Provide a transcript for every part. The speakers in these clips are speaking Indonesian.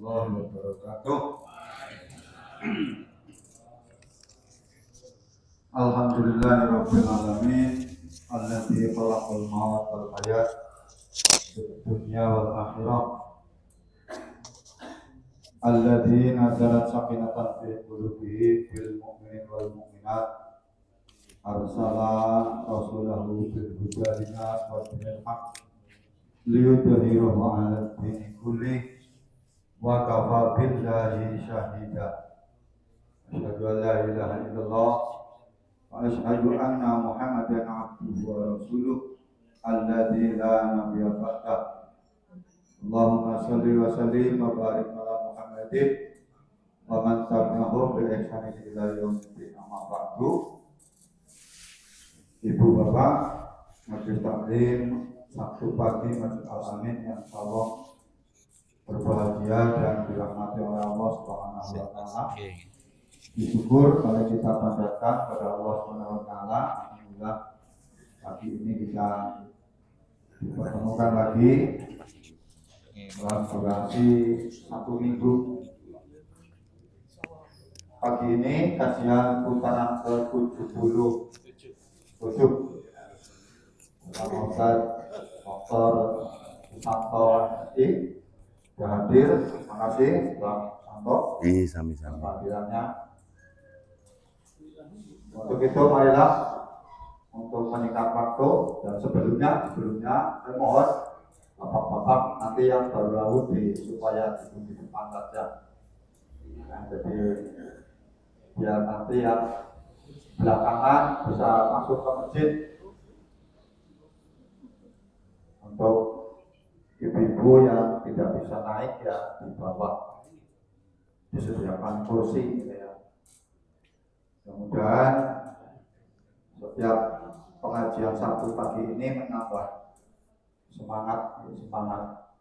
warahmatullahi wabarakatuh. Alhamdulillahirabbil alamin alladzi khalaqal mauta wal hayat fid dunya wal akhirah alladzi nazalat sakinatan fi qulubihim bil mu'minin wal mu'minat arsala rasulahu bil huda linnas wa dinil haqq liyudhhirahu 'ala ad-dini kullih wa kafa billahi shahida. Asyhadu an la ilaha illallah wa asyhadu anna Muhammadan abduhu wa rasuluh alladzi la nabiyya ba'dah. Allahumma shalli wa sallim wa barik ala Muhammadin wa man tabi'ahum bi ihsanin ila yaumil amma ba'du. Ibu bapak, majelis taklim Sabtu pagi Masjid Al-Amin yang insyaallah berbahagia dan dirahmati oleh Allah Subhanahu wa taala. Disyukur kalau kita panjatkan pada Allah Subhanahu wa taala. Alhamdulillah pagi ini kita dipertemukan lagi dalam durasi 1 minggu. Pagi ini kajian putaran ke-77 bersama Ustaz Dr. Santo Adi sudah hadir. Terima kasih Bang Santo Sami-sami kehadirannya. Untuk itu marilah untuk menyingkat waktu dan sebelumnya saya mohon bapak-bapak nanti yang baru laut supaya di depan saja. Nah, jadi biar nanti yang belakangan bisa masuk ke masjid. Untuk ibu-ibu yang tidak bisa naik ya di bawah disediakan kursi ya. Mudah-mudahan setiap pengajian Sabtu pagi ini menambah semangat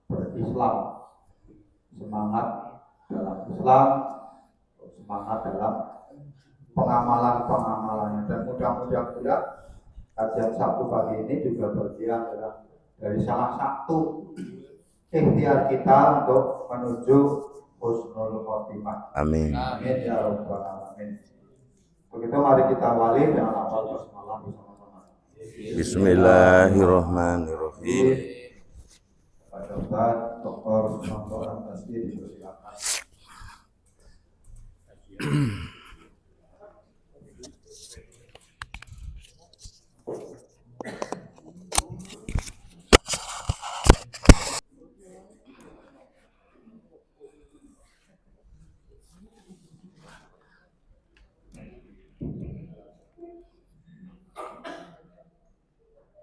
berislam, semangat dalam Islam, semangat dalam pengamalan-pengamalannya, dan mudah-mudahan juga kajian Sabtu pagi ini juga bagian dari salah satu ikhtiar kita untuk menuju husnul khotimah. Amin. Amin ya rabbal alamin. Begitu mari kita awali dengan lafaz basmalah bersama-sama. Bismillahirrahmanirrahim. Pada Ustaz Dr. Santo Adi dipersilakan.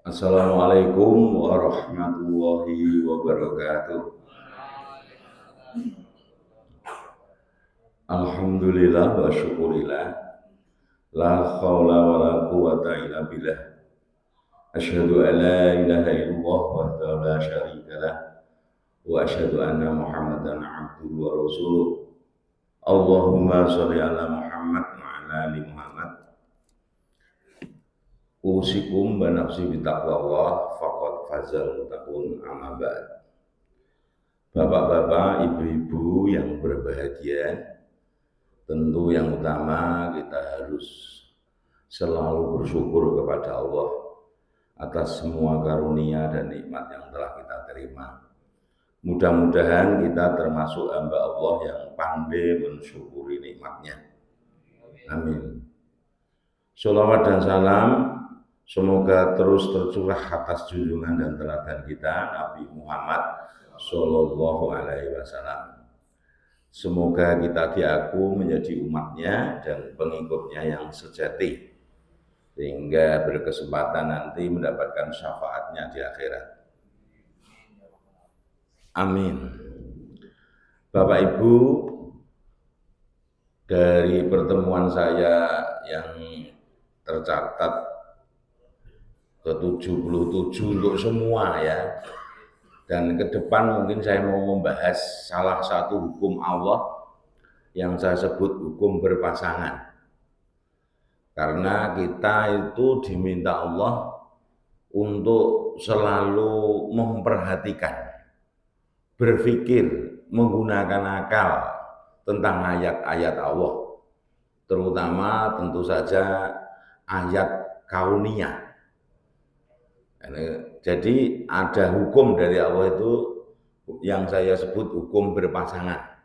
Assalamualaikum warahmatullahi wabarakatuh. Alhamdulillah wa syukurillah. La khawla wa la quwata illa billah. Asyhadu an la ilaha illallah wahdahu la syarika lah. Wa asyhadu anna Muhammadan abduhu wa rasuluh. Allahumma sholli ala Muhammad wa ala ali Muhammad. Usikum wa nafsi bitaqwallah faqad fazal muttaqun amma ba'd. Bapak-bapak, ibu-ibu yang berbahagia, tentu yang utama kita harus selalu bersyukur kepada Allah atas semua karunia dan nikmat yang telah kita terima. Mudah-mudahan kita termasuk hamba Allah yang pandai mensyukuri nikmatnya. Amin. Sholawat dan salam semoga terus tercurah atas junjungan dan teladan kita Nabi Muhammad Sallallahu Alaihi Wasallam. Semoga kita diaku menjadi umatnya dan pengikutnya yang sejati, sehingga berkesempatan nanti mendapatkan syafaatnya di akhirat. Amin. Bapak Ibu, dari pertemuan saya yang tercatat ke-77 untuk semua ya. Dan ke depan mungkin saya mau membahas salah satu hukum Allah yang saya sebut hukum berpasangan. Karena kita itu diminta Allah untuk selalu memperhatikan, berpikir menggunakan akal tentang ayat-ayat Allah, terutama tentu saja ayat kauniyah. Jadi ada hukum dari Allah itu yang saya sebut hukum berpasangan.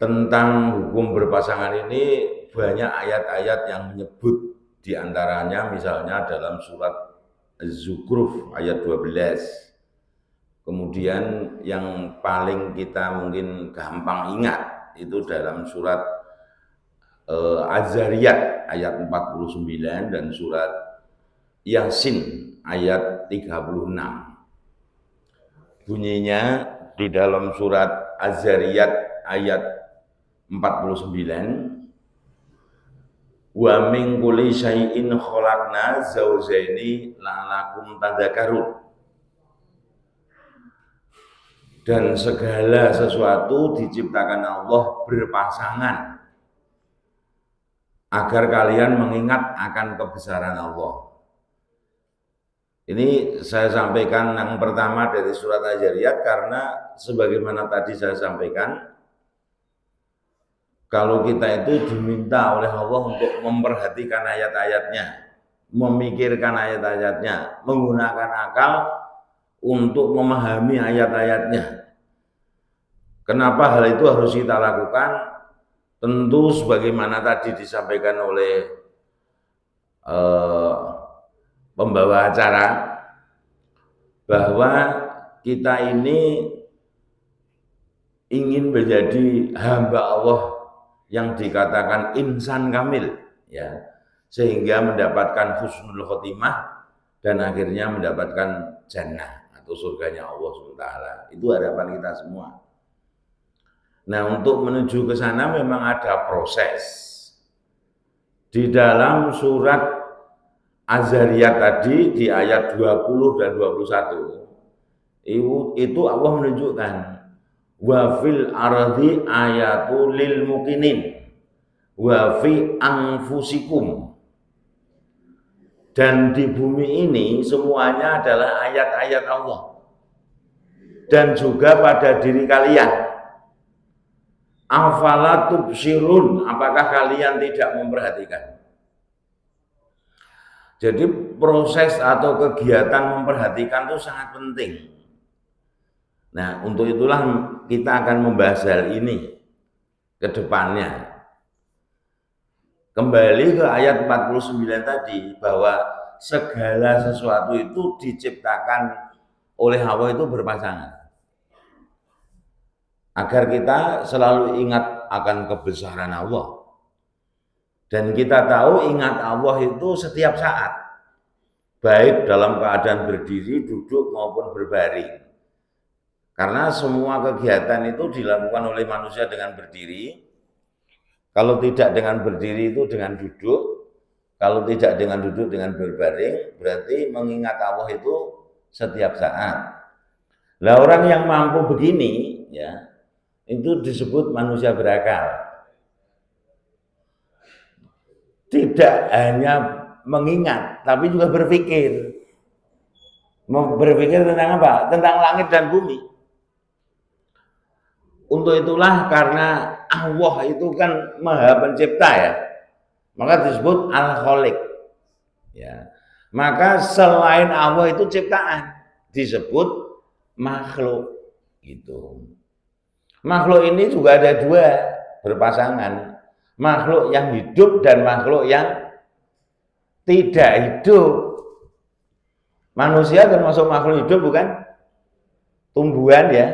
Tentang hukum berpasangan ini banyak ayat-ayat yang menyebut, diantaranya misalnya dalam surat Az-Zukhruf ayat 12. Kemudian yang paling kita mungkin gampang ingat itu dalam surat Az-Zariyat ayat 49 dan surat Yasin ayat 36. Bunyinya di dalam surat Az-Zariyat ayat 49, wa min kulli syai'in khalaqna zawjaini la'allakum tadhakkarun. Dan segala sesuatu diciptakan Allah berpasangan agar kalian mengingat akan kebesaran Allah. Ini saya sampaikan yang pertama dari surat Az-Zariyat karena sebagaimana tadi saya sampaikan, kalau kita itu diminta oleh Allah untuk memperhatikan ayat-ayatnya, memikirkan ayat-ayatnya, menggunakan akal untuk memahami ayat-ayatnya. Kenapa hal itu harus kita lakukan? Tentu sebagaimana tadi disampaikan oleh pembawa acara, bahwa kita ini ingin menjadi hamba Allah yang dikatakan insan kamil, ya, sehingga mendapatkan husnul khotimah dan akhirnya mendapatkan jannah atau surganya Allah SWT. Itu harapan kita semua. Nah, untuk menuju ke sana memang ada proses. Di dalam surat Az-Zariyat tadi di ayat 20 dan 21 itu Allah menunjukkan wa fil ardi ayatul lil muqinin wa fi anfusikum, dan di bumi ini semuanya adalah ayat-ayat Allah dan juga pada diri kalian. Afala tubsirun, apakah kalian tidak memperhatikan? Jadi proses atau kegiatan memperhatikan itu sangat penting. Nah, untuk itulah kita akan membahas hal ini ke depannya. Kembali ke ayat 49 tadi, bahwa segala sesuatu itu diciptakan oleh Allah itu berpasangan. Agar kita selalu ingat akan kebesaran Allah. Dan kita tahu ingat Allah itu setiap saat, baik dalam keadaan berdiri, duduk maupun berbaring. Karena semua kegiatan itu dilakukan oleh manusia dengan berdiri. Kalau tidak dengan berdiri itu dengan duduk. Kalau tidak dengan duduk dengan berbaring, berarti mengingat Allah itu setiap saat. Nah, orang yang mampu begini, ya, itu disebut manusia berakal. Tidak hanya mengingat, tapi juga berpikir. Berpikir tentang apa? Tentang langit dan bumi. Untuk itulah karena Allah itu kan Maha Pencipta, ya, maka disebut Al-Khaliq, ya. Maka selain Allah itu ciptaan disebut makhluk, gitu. Makhluk ini juga ada dua, berpasangan. Makhluk yang hidup dan makhluk yang tidak hidup. Manusia termasuk makhluk hidup bukan? Tumbuhan, ya.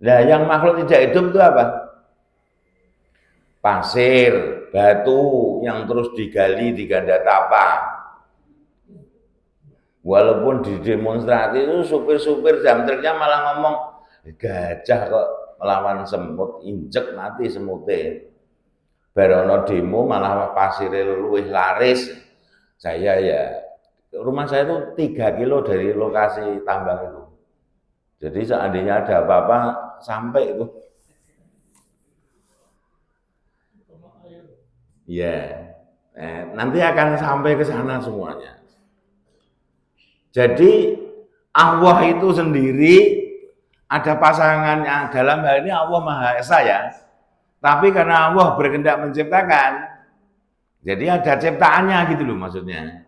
Nah, yang makhluk tidak hidup itu apa? Pasir, batu yang terus digali di ganda tapa. Walaupun di demonstrasi itu supir-supir jam truknya malah ngomong, gajah kok melawan semut, injek mati semutnya. Barono demo malah pasirnya luwih laris. Saya, ya, rumah saya itu 3 kilo dari lokasi tambang itu. Jadi seandainya ada apa-apa sampai itu. Ya, nanti akan sampai ke sana semuanya. Jadi Allah itu sendiri ada pasangannya, dalam hal ini Allah Maha Esa ya. Tapi karena Allah berkehendak menciptakan, jadi ada ciptaannya gitu loh maksudnya.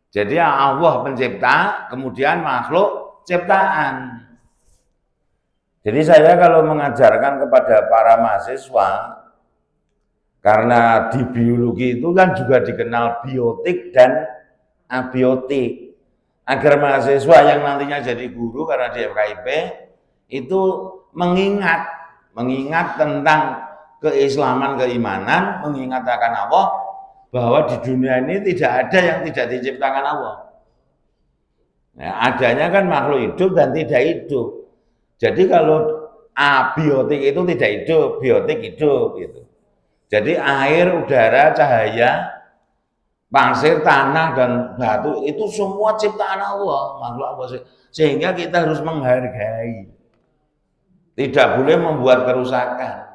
Jadi Allah pencipta, kemudian makhluk ciptaan. Jadi saya kalau mengajarkan kepada para mahasiswa, karena di biologi itu kan juga dikenal biotik dan abiotik. Agar mahasiswa yang nantinya jadi guru karena di FKIP itu mengingat tentang keislaman, keimanan, mengingat akan Allah, bahwa di dunia ini tidak ada yang tidak diciptakan Allah. Nah, adanya kan makhluk hidup dan tidak hidup. Jadi kalau abiotik itu tidak hidup, biotik hidup gitu. Jadi air, udara, cahaya, pasir, tanah dan batu itu semua ciptaan Allah, makhluk Allah. Sehingga kita harus menghargai. Tidak boleh membuat kerusakan.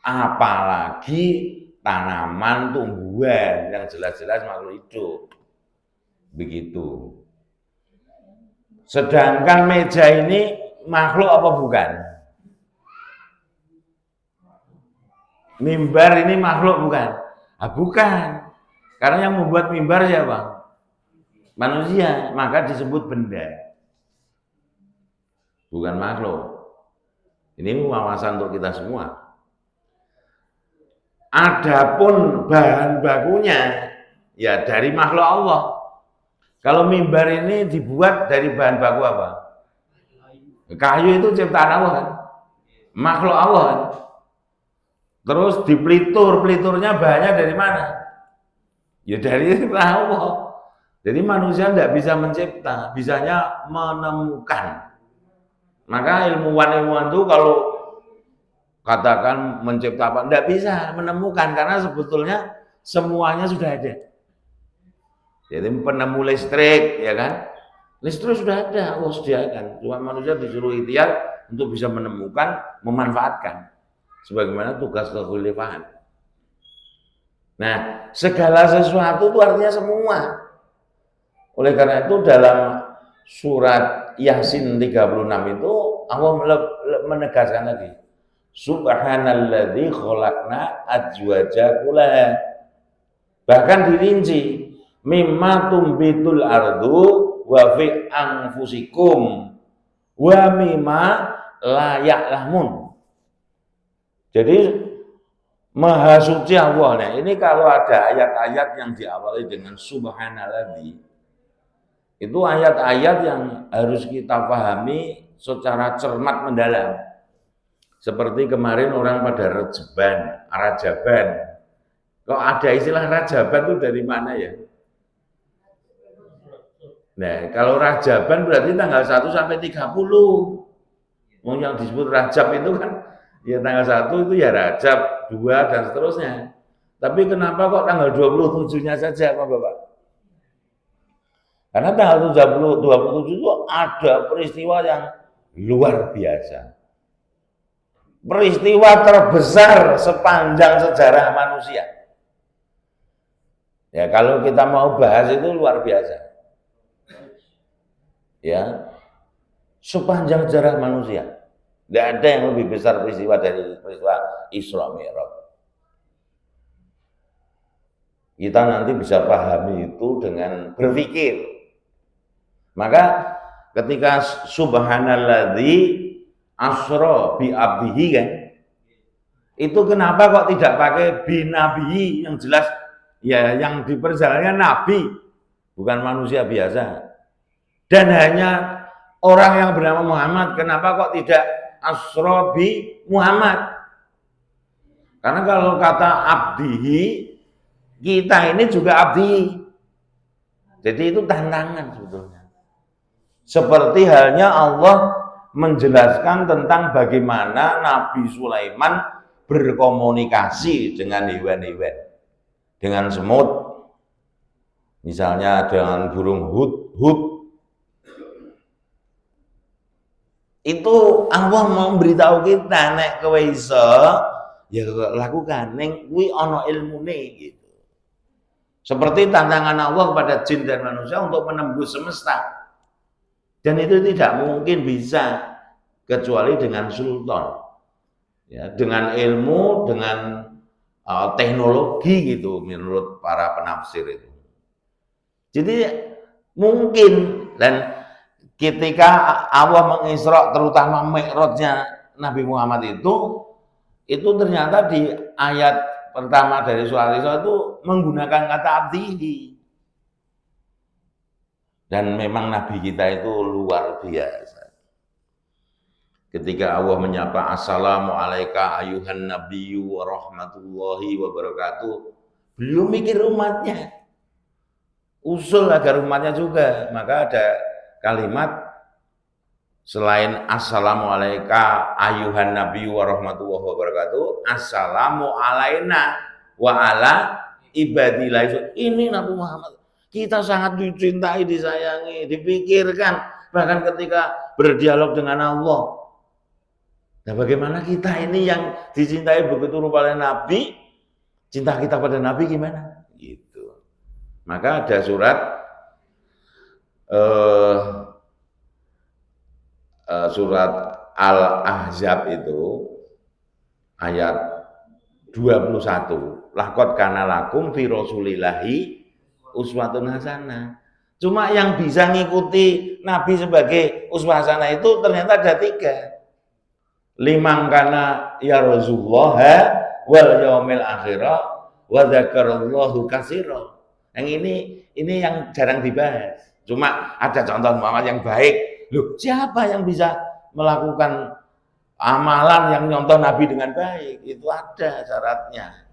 Apalagi tanaman, tumbuhan yang jelas-jelas makhluk hidup. Begitu. Sedangkan meja ini makhluk apa bukan? Mimbar ini makhluk bukan? Bukan. Karena yang membuat mimbar siapa? Manusia, maka disebut benda. Bukan makhluk. Ini wawasan untuk kita semua. Adapun bahan bakunya ya dari makhluk Allah. Kalau mimbar ini dibuat dari bahan baku apa? Kayu itu ciptaan Allah kan? Makhluk Allah kan? Terus peliturnya bahannya dari mana? Ya dari Allah. Jadi manusia tidak bisa mencipta, bisanya menemukan. Maka ilmuwan itu kalau katakan mencipta apa, tidak bisa menemukan karena sebetulnya semuanya sudah ada. Jadi penemu listrik, ya kan? Listrik sudah ada, Allah sediakan. Cuma manusia disuruh ikhtiar untuk bisa menemukan, memanfaatkan. Sebagaimana tugas kekhalifahan. Nah, segala sesuatu itu artinya semua. Oleh karena itu dalam surat Yasin 36 itu Allah menegaskan lagi. Subhanalladzi khalaqna azwaja kullaha. Bahkan dirinci, mimma tumbitul ardu wa fi anfusikum wa mimma la ya'lamun. Jadi Maha suci Allah. Nah, ini kalau ada ayat-ayat yang diawali dengan subhanalladzi, itu ayat-ayat yang harus kita pahami secara cermat mendalam. Seperti kemarin orang pada rajaban. Kok ada istilah rajaban itu dari mana ya? Nah, kalau rajaban berarti tanggal 1 sampai 30. Yang disebut rajab itu kan ya tanggal 1 itu ya Rajab, 2 dan seterusnya. Tapi kenapa kok tanggal 27-nya saja Pak Bapak? Karena tanggal 27 itu ada peristiwa yang luar biasa. Peristiwa terbesar sepanjang sejarah manusia. Ya kalau kita mau bahas itu luar biasa. Ya, sepanjang sejarah manusia. Tidak ada yang lebih besar peristiwa dari peristiwa Isra Mi'raj. Kita nanti bisa pahami itu dengan berpikir. Maka ketika subhanalladzi asra bi abdihi kan, itu kenapa kok tidak pakai bi nabihi yang jelas ya yang diperjalankan nabi, bukan manusia biasa. Dan hanya orang yang bernama Muhammad, kenapa kok tidak asra bi Muhammad? Karena kalau kata abdihi, kita ini juga abdi. Jadi itu tantangan sebetulnya. Seperti halnya Allah menjelaskan tentang bagaimana Nabi Sulaiman berkomunikasi dengan hewan-hewan, dengan semut, misalnya dengan burung hud. Itu Allah memberitahu kita nek kowe iso ya lakukan ning kuwi ana ilmune gitu. Seperti tantangan Allah kepada jin dan manusia untuk menembus semesta. Dan itu tidak mungkin bisa kecuali dengan sultan. Ya, dengan ilmu, dengan teknologi gitu menurut para penafsir itu. Jadi mungkin, dan ketika Allah mengisra terutama mi'rajnya Nabi Muhammad itu ternyata di ayat pertama dari surat Isra itu menggunakan kata abdihi. Dan memang Nabi kita itu luar biasa. Ketika Allah menyapa assalamualaikum ayuhan nabiyyu wa rahmatullahi wa barakatuh, beliau mikir umatnya, usul agar umatnya juga. Maka ada kalimat selain assalamualaikum ayuhan nabiyyu wa rahmatullahi wa barakatuh, assalamu alaina wa ala ibadillah. Ini Nabi Muhammad kita sangat dicintai, disayangi, dipikirkan bahkan ketika berdialog dengan Allah. Nah, bagaimana kita ini yang dicintai begitu rupa oleh Nabi, cinta kita pada Nabi gimana? Gitu. Maka ada surat surat Al-Ahzab itu ayat 21. Laqad kana lakum fi rasulillahi uswatun hasanah. Cuma yang bisa ngikuti Nabi sebagai uswah hasanah itu ternyata ada 3. Liman kana ya Rasulullah wal yaumil akhirah wa dzakarallahu katsira. Yang ini yang jarang dibahas. Cuma ada contoh Muhammad yang baik. Loh, siapa yang bisa melakukan amalan yang nyontoh Nabi dengan baik? Itu ada syaratnya.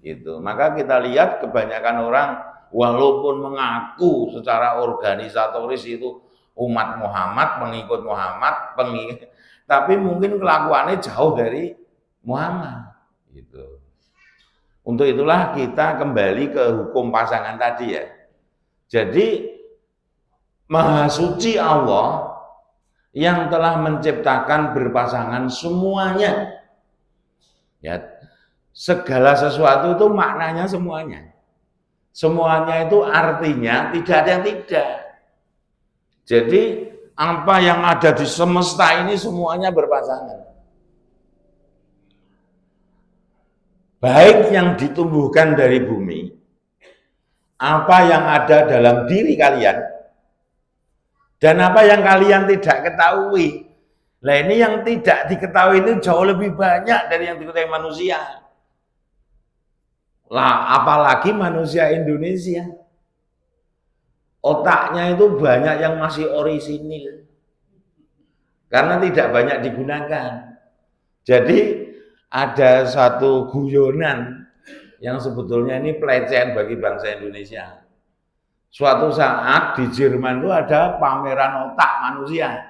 Itu. Maka kita lihat kebanyakan orang walaupun mengaku secara organisatoris itu umat Muhammad, pengikut Muhammad, tapi mungkin kelakuannya jauh dari Muhammad. Gitu. Untuk itulah kita kembali ke hukum pasangan tadi ya. Jadi Maha Suci Allah yang telah menciptakan berpasangan semuanya. Ya, segala sesuatu itu maknanya semuanya. Semuanya itu artinya tidak ada yang tidak. Jadi apa yang ada di semesta ini semuanya berpasangan. Baik yang ditumbuhkan dari bumi, apa yang ada dalam diri kalian, dan apa yang kalian tidak ketahui. Nah ini yang tidak diketahui itu jauh lebih banyak dari yang diketahui manusia. Lah apalagi manusia Indonesia. Otaknya itu banyak yang masih orisinil. Karena tidak banyak digunakan. Jadi ada satu guyonan yang sebetulnya ini pelecehan bagi bangsa Indonesia. Suatu saat di Jerman itu ada pameran otak manusia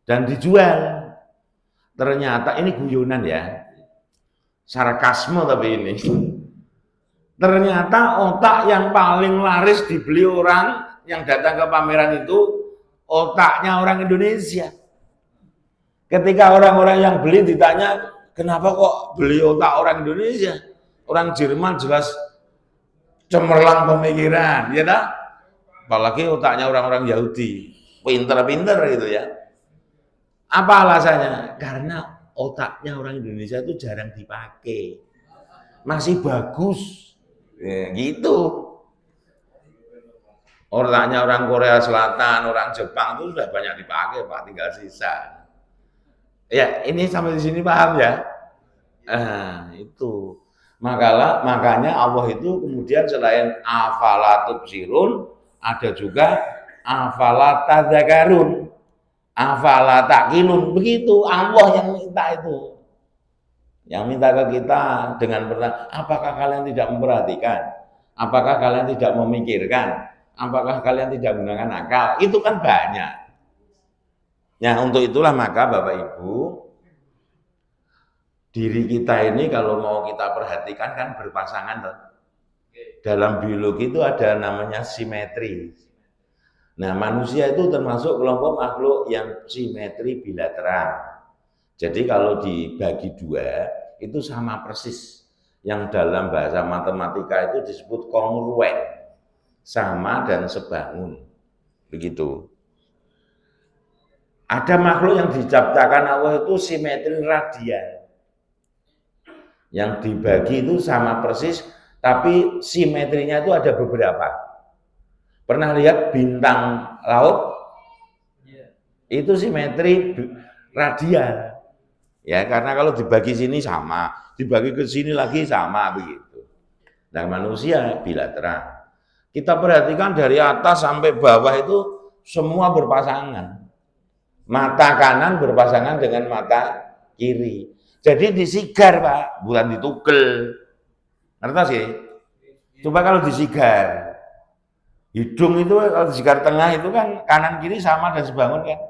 dan dijual. Ternyata ini guyonan ya, sarkasme tapi ini. Ternyata otak yang paling laris dibeli orang yang datang ke pameran itu otaknya orang Indonesia. Ketika orang-orang yang beli ditanya, kenapa kok beli otak orang Indonesia? Orang Jerman jelas cemerlang pemikiran, ya tak? Apalagi otaknya orang-orang Yahudi, pinter-pinter gitu ya. Apa alasannya? Karena otaknya orang Indonesia itu jarang dipakai, masih bagus, ya, gitu. Otaknya orang Korea Selatan, orang Jepang itu sudah banyak dipakai, Pak, tinggal sisa. Ya, ini sampai di sini paham ya? Itu. Makanya Allah itu kemudian selain afala tubsirun, ada juga afala tadzakarun, afala taqilun. Begitu Allah yang minta itu. Yang minta ke kita dengan pertanyaan, apakah kalian tidak memperhatikan? Apakah kalian tidak memikirkan? Apakah kalian tidak menggunakan akal? Itu kan banyak. Nah, untuk itulah maka Bapak Ibu, diri kita ini kalau mau kita perhatikan kan berpasangan. Dalam biologi itu ada namanya simetri. Nah, manusia itu termasuk kelompok makhluk yang simetri bilateral. Jadi kalau dibagi 2 itu sama persis. Yang dalam bahasa matematika itu disebut kongruen. Sama dan sebangun. Begitu. Ada makhluk yang diciptakan Allah itu simetri radial. Yang dibagi itu sama persis, tapi simetrinya itu ada beberapa. Pernah lihat bintang laut? Itu simetri radial. Ya, karena kalau dibagi sini sama, dibagi ke sini lagi sama begitu. Nah, manusia bilateral. Kita perhatikan dari atas sampai bawah itu semua berpasangan. Mata kanan berpasangan dengan mata kiri. Jadi disigar, Pak, bukan ditukel. Ngerti sih? Coba kalau disigar. Hidung itu kalau disigar tengah itu kan kanan kiri sama dan sebangun kan.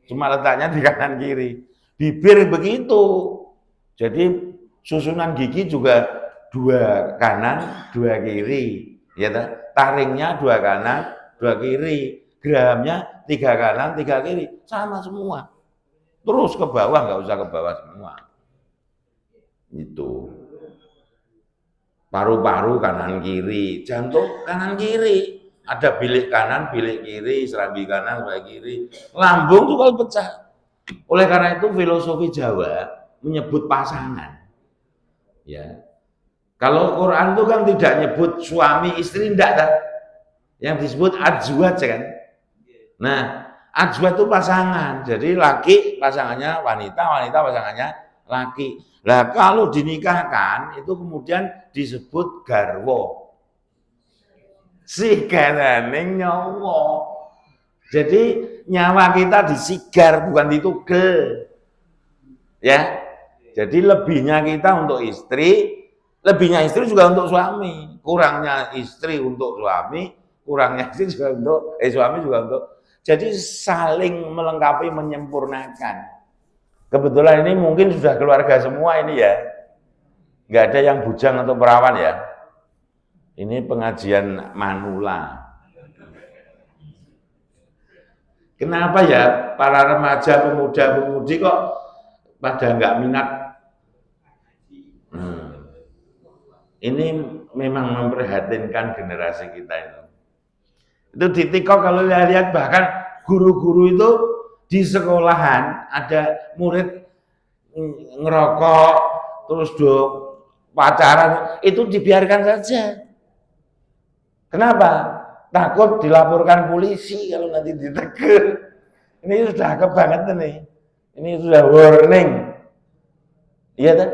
Cuma letaknya di kanan kiri. Bibir begitu. Jadi susunan gigi juga 2 kanan, 2 kiri. Ya, taringnya 2 kanan, 2 kiri. Gramnya 3 kanan, 3 kiri. Sama semua. Terus ke bawah, nggak usah ke bawah semua. Itu. Paru-paru kanan kiri, jantung kanan kiri. Ada bilik kanan, bilik kiri, serambi kanan, serambi kiri. Lambung tuh kalau pecah. Oleh karena itu filosofi Jawa menyebut pasangan. Ya. Kalau Quran itu kan tidak nyebut suami istri, enggak kan? Yang disebut azwaj kan. Nah, azwaj itu pasangan. Jadi laki pasangannya wanita, wanita pasangannya laki. Nah, kalau dinikahkan itu kemudian disebut garwo. Sigaraning nyawa. Jadi nyawa kita disigar bukan ditugel. Ya. Jadi lebihnya kita untuk istri, lebihnya istri juga untuk suami, kurangnya istri untuk suami, kurangnya istri juga untuk suami juga untuk. Jadi saling melengkapi, menyempurnakan. Kebetulan ini mungkin sudah keluarga semua ini ya. Nggak ada yang bujang atau perawan ya. Ini pengajian manula. Kenapa ya para remaja, pemuda, pemudi kok pada nggak minat? Ini memang memprihatinkan generasi kita itu. Itu di TikTok kalau lihat bahkan guru-guru itu di sekolahan ada murid ngerokok terus pacaran itu dibiarkan saja. Kenapa? Takut dilaporkan polisi kalau nanti ditegur. Ini sudah kebangetan nih. Ini sudah warning. Iya kan?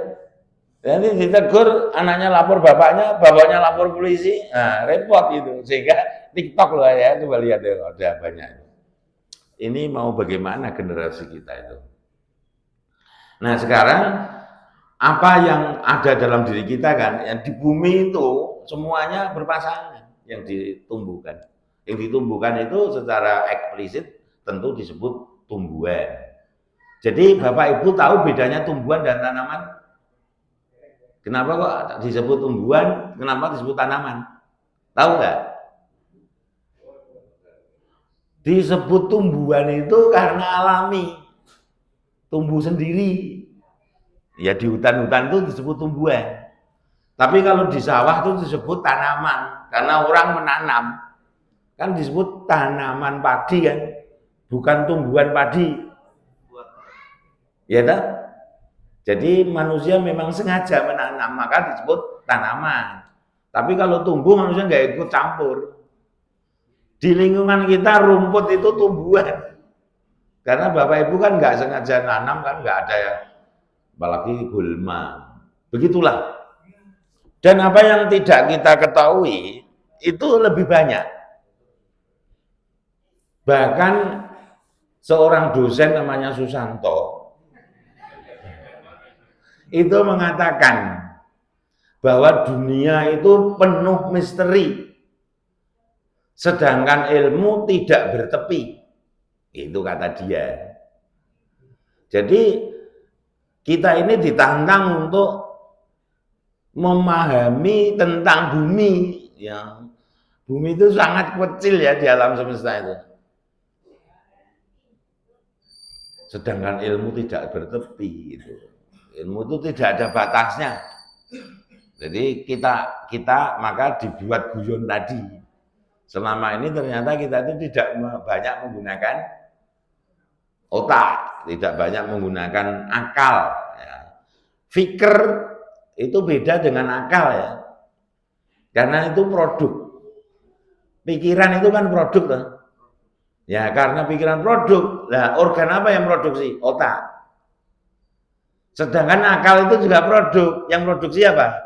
Nanti ditegur, anaknya lapor bapaknya, bapaknya lapor polisi. Nah, repot itu. Sehingga TikTok loh ya, coba lihat ya, ada banyak. Ini mau bagaimana generasi kita itu. Nah, sekarang apa yang ada dalam diri kita kan, yang di bumi itu semuanya berpasangan yang ditumbuhkan. Yang ditumbuhkan itu secara eksplisit tentu disebut tumbuhan. Jadi Bapak Ibu tahu bedanya tumbuhan dan tanaman? Kenapa kok disebut tumbuhan, kenapa disebut tanaman? Tahu nggak? Disebut tumbuhan itu karena alami. Tumbuh sendiri. Ya di hutan-hutan itu disebut tumbuhan. Tapi kalau di sawah itu disebut tanaman. Karena orang menanam. Kan disebut tanaman padi kan. Bukan tumbuhan padi. Ya tak? Jadi manusia memang sengaja menanam, maka disebut tanaman. Tapi kalau tumbuh manusia nggak ikut campur. Di lingkungan kita rumput itu tumbuhan. Karena Bapak Ibu kan nggak sengaja nanam kan nggak ada yang, apalagi gulma. Begitulah. Dan apa yang tidak kita ketahui itu lebih banyak. Bahkan seorang dosen namanya Susanto itu mengatakan bahwa dunia itu penuh misteri, sedangkan ilmu tidak bertepi. Itu kata dia. Jadi kita ini ditantang untuk memahami tentang bumi. Ya, bumi itu sangat kecil ya di alam semesta itu. Sedangkan ilmu tidak bertepi. Gitu. Ilmu itu tidak ada batasnya. Jadi kita maka dibuat guyon tadi. Selama ini ternyata kita itu tidak banyak menggunakan otak, tidak banyak menggunakan akal. Ya. Fikir itu beda dengan akal ya, karena itu produk. Pikiran itu kan produk loh. Ya karena pikiran produk, lah organ apa yang produksi? Otak. Sedangkan akal itu juga produk, yang produksi apa?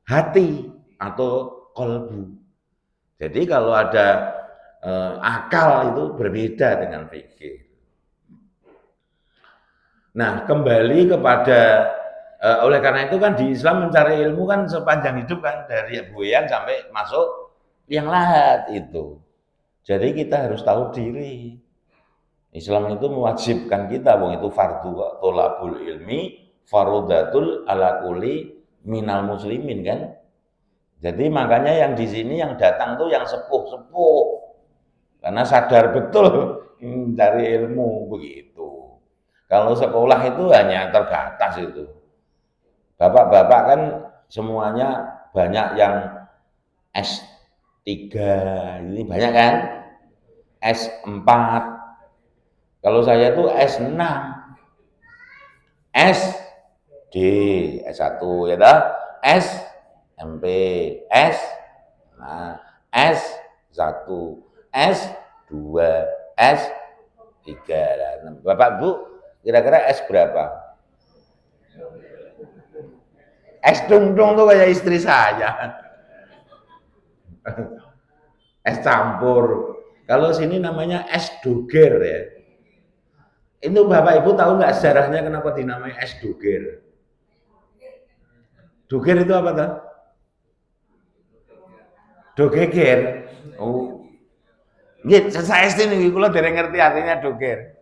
Hati atau kolbu. Jadi kalau ada akal itu berbeda dengan fikir. Nah kembali kepada oleh karena itu kan di Islam mencari ilmu kan sepanjang hidup kan, dari buayan sampai masuk yang lahat itu. Jadi kita harus tahu diri. Islam itu mewajibkan kita, wong itu fardu tolabul ilmi farodatul ala kulli minal muslimin kan. Jadi makanya yang di sini yang datang tuh yang sepuh-sepuh karena sadar betul mencari ilmu begitu. Kalau sekolah itu hanya terbatas itu. Bapak-bapak kan semuanya banyak yang S3, ini banyak kan? S4. Kalau saya tuh S6, SD, S1 ya dah, SMP, S1, S2, S3. Bapak Bu, kira-kira S berapa? S tungtung tuh kayak istri saya. S campur. Kalau sini namanya es doger ya. Itu Bapak Ibu tahu nggak sejarahnya kenapa dinamai es doger? Doger itu apa tuh? Dogeger. Oh. Nggih, saya ini kula dereng ngerti artinya doger.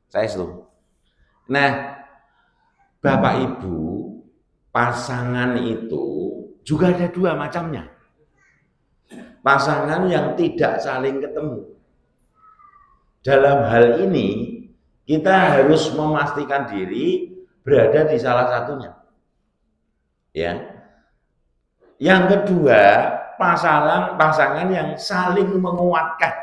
Saya itu. Nah, Bapak Ibu, pasangan itu juga ada dua macamnya. Pasangan yang tidak saling ketemu. Dalam hal ini, kita harus memastikan diri berada di salah satunya. Ya. Yang kedua, pasangan yang saling menguatkan.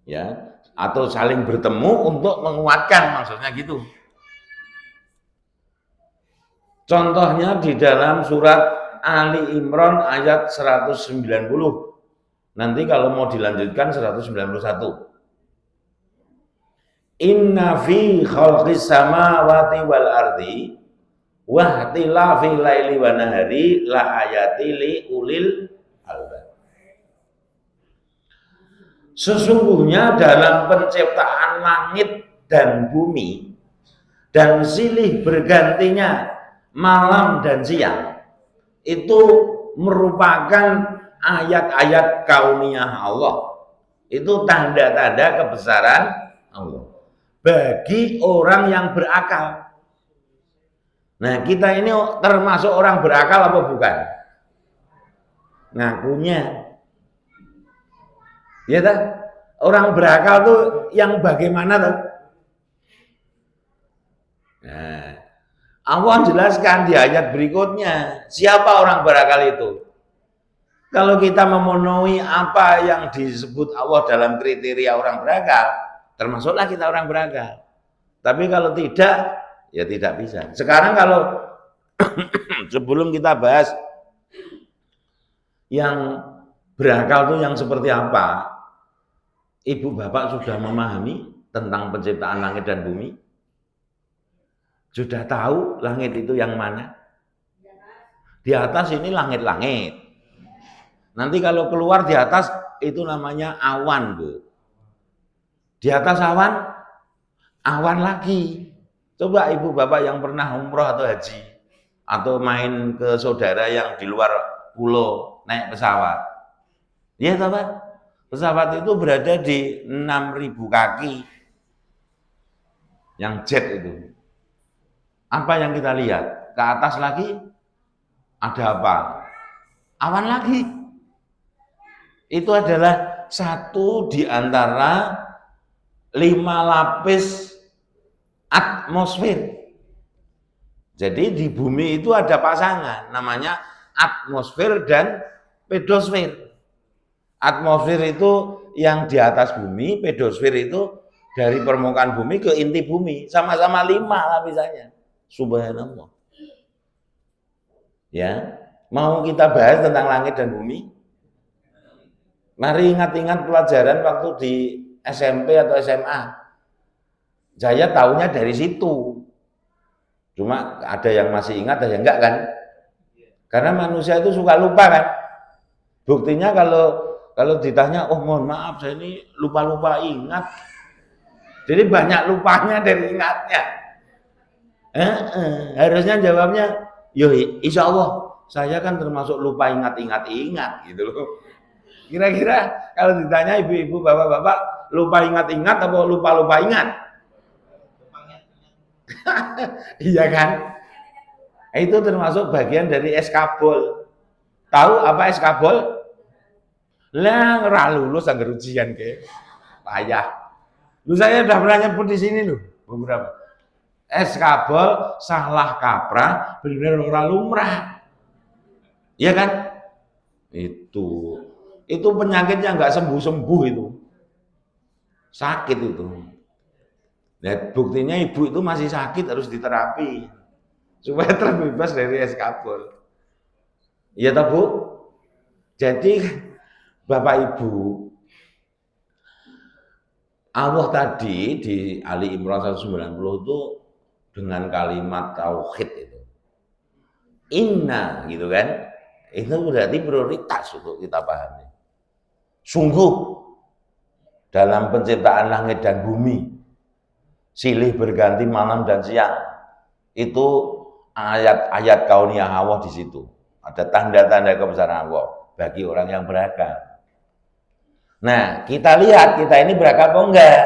Ya, atau saling bertemu untuk menguatkan, maksudnya gitu. Contohnya di dalam surat Ali Imran ayat 190. Nanti kalau mau dilanjutkan 191. Inna fi khalqis samawati wal ardi wa ihtilafil laili wan nahari la ayati li ulil albab. Sesungguhnya dalam penciptaan langit dan bumi dan silih bergantinya malam dan siang itu merupakan ayat-ayat kauniyah Allah. Itu tanda-tanda kebesaran Allah bagi orang yang berakal. Nah, kita ini termasuk orang berakal apa bukan? Ngakunya. Ya tak? Orang berakal tuh yang bagaimana tuh? Nah, Allah jelaskan di ayat berikutnya, siapa orang berakal itu? Kalau kita memenuhi apa yang disebut Allah dalam kriteria orang berakal, termasuklah kita orang berakal. Tapi kalau tidak, ya tidak bisa. Sekarang kalau sebelum kita bahas yang berakal itu yang seperti apa, Ibu Bapak sudah memahami tentang penciptaan langit dan bumi? Sudah tahu langit itu yang mana? Di atas ini langit-langit. Nanti kalau keluar di atas itu namanya awan, Bu. Di atas awan, awan lagi. Coba Ibu Bapak yang pernah umroh atau haji atau main ke saudara yang di luar pulau naik pesawat. Ya, Pak. Pesawat itu berada di 6.000 kaki. Yang jet itu. Apa yang kita lihat? Ke atas lagi ada apa? Awan lagi. Itu adalah satu di antara 5 lapis atmosfer. Jadi di bumi itu ada pasangan, namanya atmosfer dan pedosfer. Atmosfer itu yang di atas bumi, pedosfer itu dari permukaan bumi ke inti bumi, sama-sama 5 lapisannya. Subhanallah. Ya, mau kita bahas tentang langit dan bumi? Mari ingat-ingat pelajaran waktu di SMP atau SMA. Saya tahunya dari situ. Cuma ada yang masih ingat, ada yang enggak kan? Karena manusia itu suka lupa kan? Buktinya kalau ditanya, oh mohon maaf saya ini lupa-lupa ingat. Jadi banyak lupanya dari ingatnya. Harusnya jawabnya, yo insya Allah saya kan termasuk lupa ingat gitu loh. Kira-kira kalau ditanya ibu-ibu, bapak-bapak, lupa ingat-ingat atau lupa-lupa ingat? Iya kan? Itu termasuk bagian dari eskabol. Tahu apa eskabol? Lah, ora lulus anggar ujian ke. Payah. Lu saya udah pernah nyebut di sini loh, beberapa. Eskabol salah kaprah, bener ora lumrah. Iya kan? Itu penyakitnya nggak sembuh-sembuh itu. Sakit itu. Dan buktinya ibu itu masih sakit harus diterapi supaya terbebas dari eskabol. Iya toh Bu? Jadi Bapak Ibu, Allah tadi di Ali Imran 190 itu dengan kalimat tauhid itu. Inna gitu kan. Itu berarti prioritas untuk kita pahami. Sungguh dalam penciptaan langit dan bumi, silih berganti malam dan siang, itu ayat-ayat kauniyah Allah di situ. Ada tanda-tanda kebesaran Allah bagi orang yang berakal. Nah, kita lihat kita ini berakal apa enggak?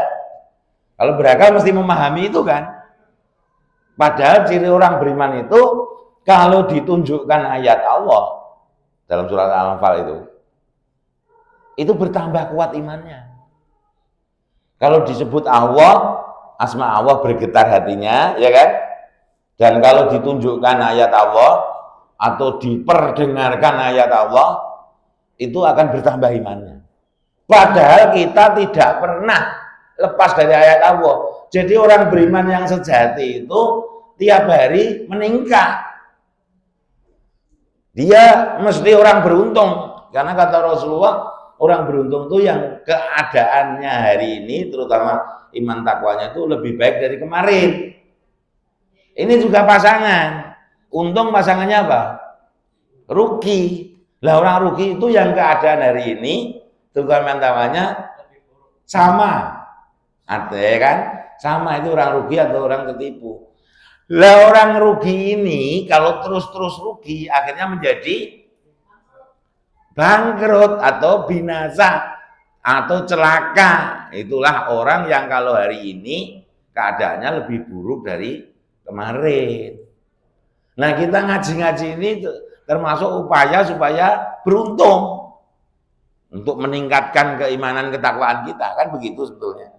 Kalau berakal mesti memahami itu kan. Padahal ciri orang beriman itu kalau ditunjukkan ayat Allah dalam surat Al-Anfal itu bertambah kuat imannya. Kalau disebut Allah, asma Allah bergetar hatinya, ya kan? Dan kalau ditunjukkan ayat Allah atau diperdengarkan ayat Allah, itu akan bertambah imannya. Padahal kita tidak pernah lepas dari ayat Allah. Jadi orang beriman yang sejati itu tiap hari meningkat. Dia mesti orang beruntung. Karena kata Rasulullah, orang beruntung itu yang keadaannya hari ini, terutama iman takwanya itu lebih baik dari kemarin. Ini juga pasangan. Untung pasangannya apa? Rugi. Lah orang rugi itu yang keadaan hari ini, terutama iman takwanya sama. Artinya kan? Sama itu orang rugi atau orang ketipu. Lah orang rugi ini kalau terus-terus rugi akhirnya menjadi bangkrut atau binasa atau celaka. Itulah orang yang kalau hari ini keadaannya lebih buruk dari kemarin. Nah, kita ngaji-ngaji ini termasuk upaya supaya beruntung untuk meningkatkan keimanan ketakwaan kita, kan begitu sebetulnya.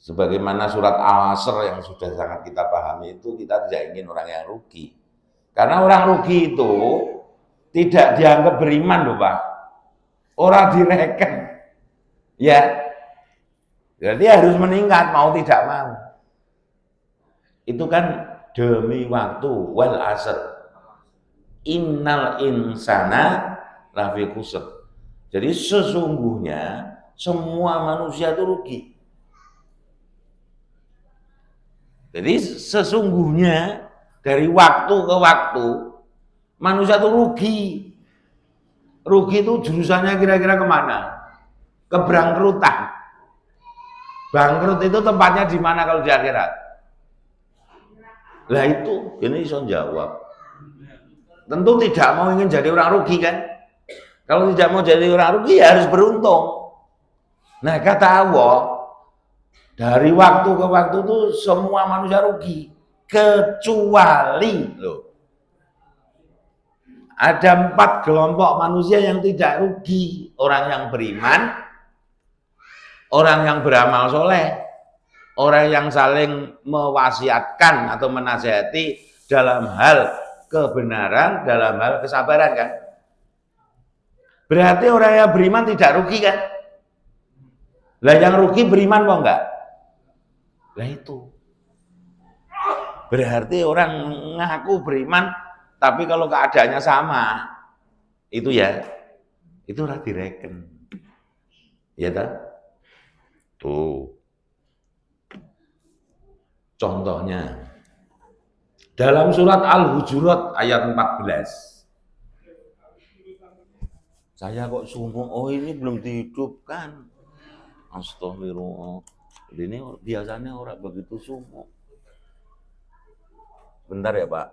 Sebagaimana surat Al-Asr yang sudah sangat kita pahami itu, kita tidak ingin orang yang rugi. Karena orang rugi itu tidak dianggap beriman loh Pak. Orang direken. Ya. Jadi harus meningkat mau tidak mau. Itu kan demi waktu wal asr. Innal insana lafi khusr. Jadi sesungguhnya semua manusia itu rugi. Jadi sesungguhnya dari waktu ke waktu manusia itu rugi. Rugi itu jurusannya kira-kira kemana? Kebrangkrutan. Bangkrut itu tempatnya di mana kalau di akhirat? Lah itu, ini bisa jawab. Tentu tidak mau ingin jadi orang rugi kan? Kalau tidak mau jadi orang rugi ya harus beruntung. Nah kata Allah, dari waktu ke waktu itu semua manusia rugi, kecuali loh. Ada 4 kelompok manusia yang tidak rugi. Orang yang beriman, orang yang beramal soleh, orang yang saling mewasiatkan atau menasihati dalam hal kebenaran, dalam hal kesabaran kan. Berarti orang yang beriman tidak rugi kan? Lah yang rugi beriman kok enggak? Lah itu. Berarti orang ngaku beriman tapi kalau keadaannya sama, itu ya, itu ora direken. Ya kan? Tuh. Contohnya dalam surat Al-Hujurat ayat 14. Saya kok sumo, oh ini belum dihidupkan. Astagfirullah. Ini biasanya orang begitu sumo. Bentar ya Pak.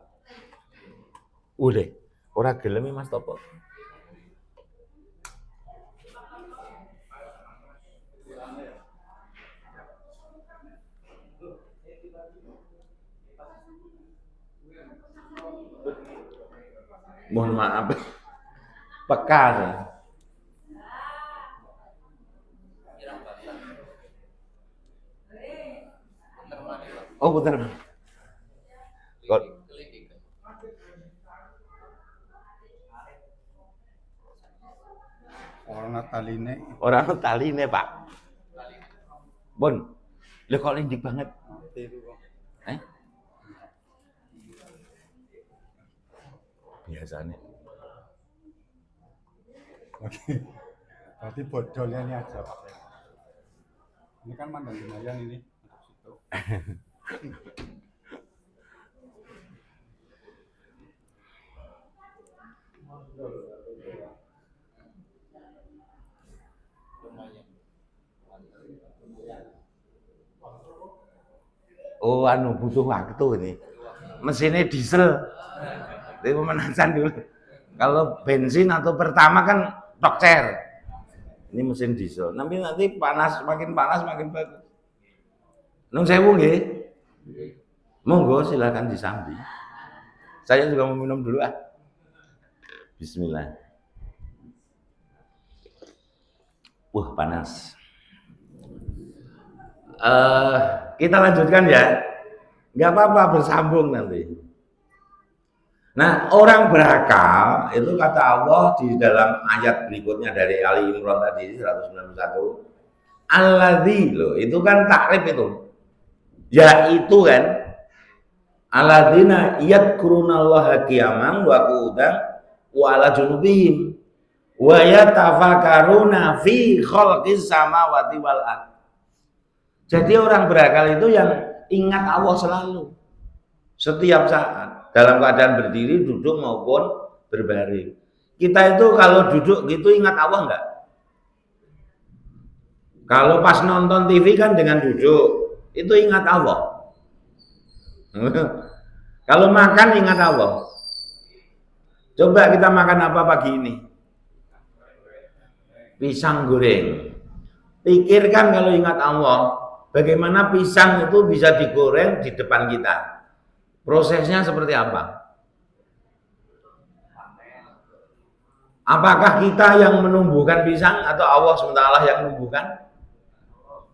Udah, orang gelem Mas Topo. Mohon maaf, peka saya. Oh betul. Orang taline Pak. Bon, lo kok lindik banget. Biasanya. Oke. Berarti bodolnya ini aja Pak. Ini kan mandang lumayan ini. Oh, butuh waktu ini. Mesinnya diesel. Jadi pemanasan dulu. Kalau bensin atau pertama kan tokcer. Ini mesin diesel. Nanti panas, makin bagus. Nung sewu nggih. Monggo silakan disambi. Saya juga mau minum dulu ah. Bismillah. Wah, panas. Kita lanjutkan ya. Nggak apa-apa bersambung nanti. Nah, orang berakal itu kata Allah di dalam ayat berikutnya dari Ali Imran tadi 191. Alladzi loh, itu kan takrif itu. Ya itu kan. Alladzina yadkurunallaha qiyaman wa qu'udan wa ala junubihim wa yatafakkaruna fi khalqis samawati wal ardh. Jadi orang berakal itu yang ingat Allah selalu setiap saat dalam keadaan berdiri, duduk maupun berbaring. Kita itu kalau duduk gitu ingat Allah enggak? Kalau pas nonton TV kan dengan duduk, itu ingat Allah. Kalau makan ingat Allah. Coba kita makan apa pagi ini? Pisang goreng. Pikirkan kalau ingat Allah, bagaimana pisang itu bisa digoreng di depan kita. Prosesnya seperti apa? Apakah kita yang menumbuhkan pisang atau Allah SWT yang menumbuhkan?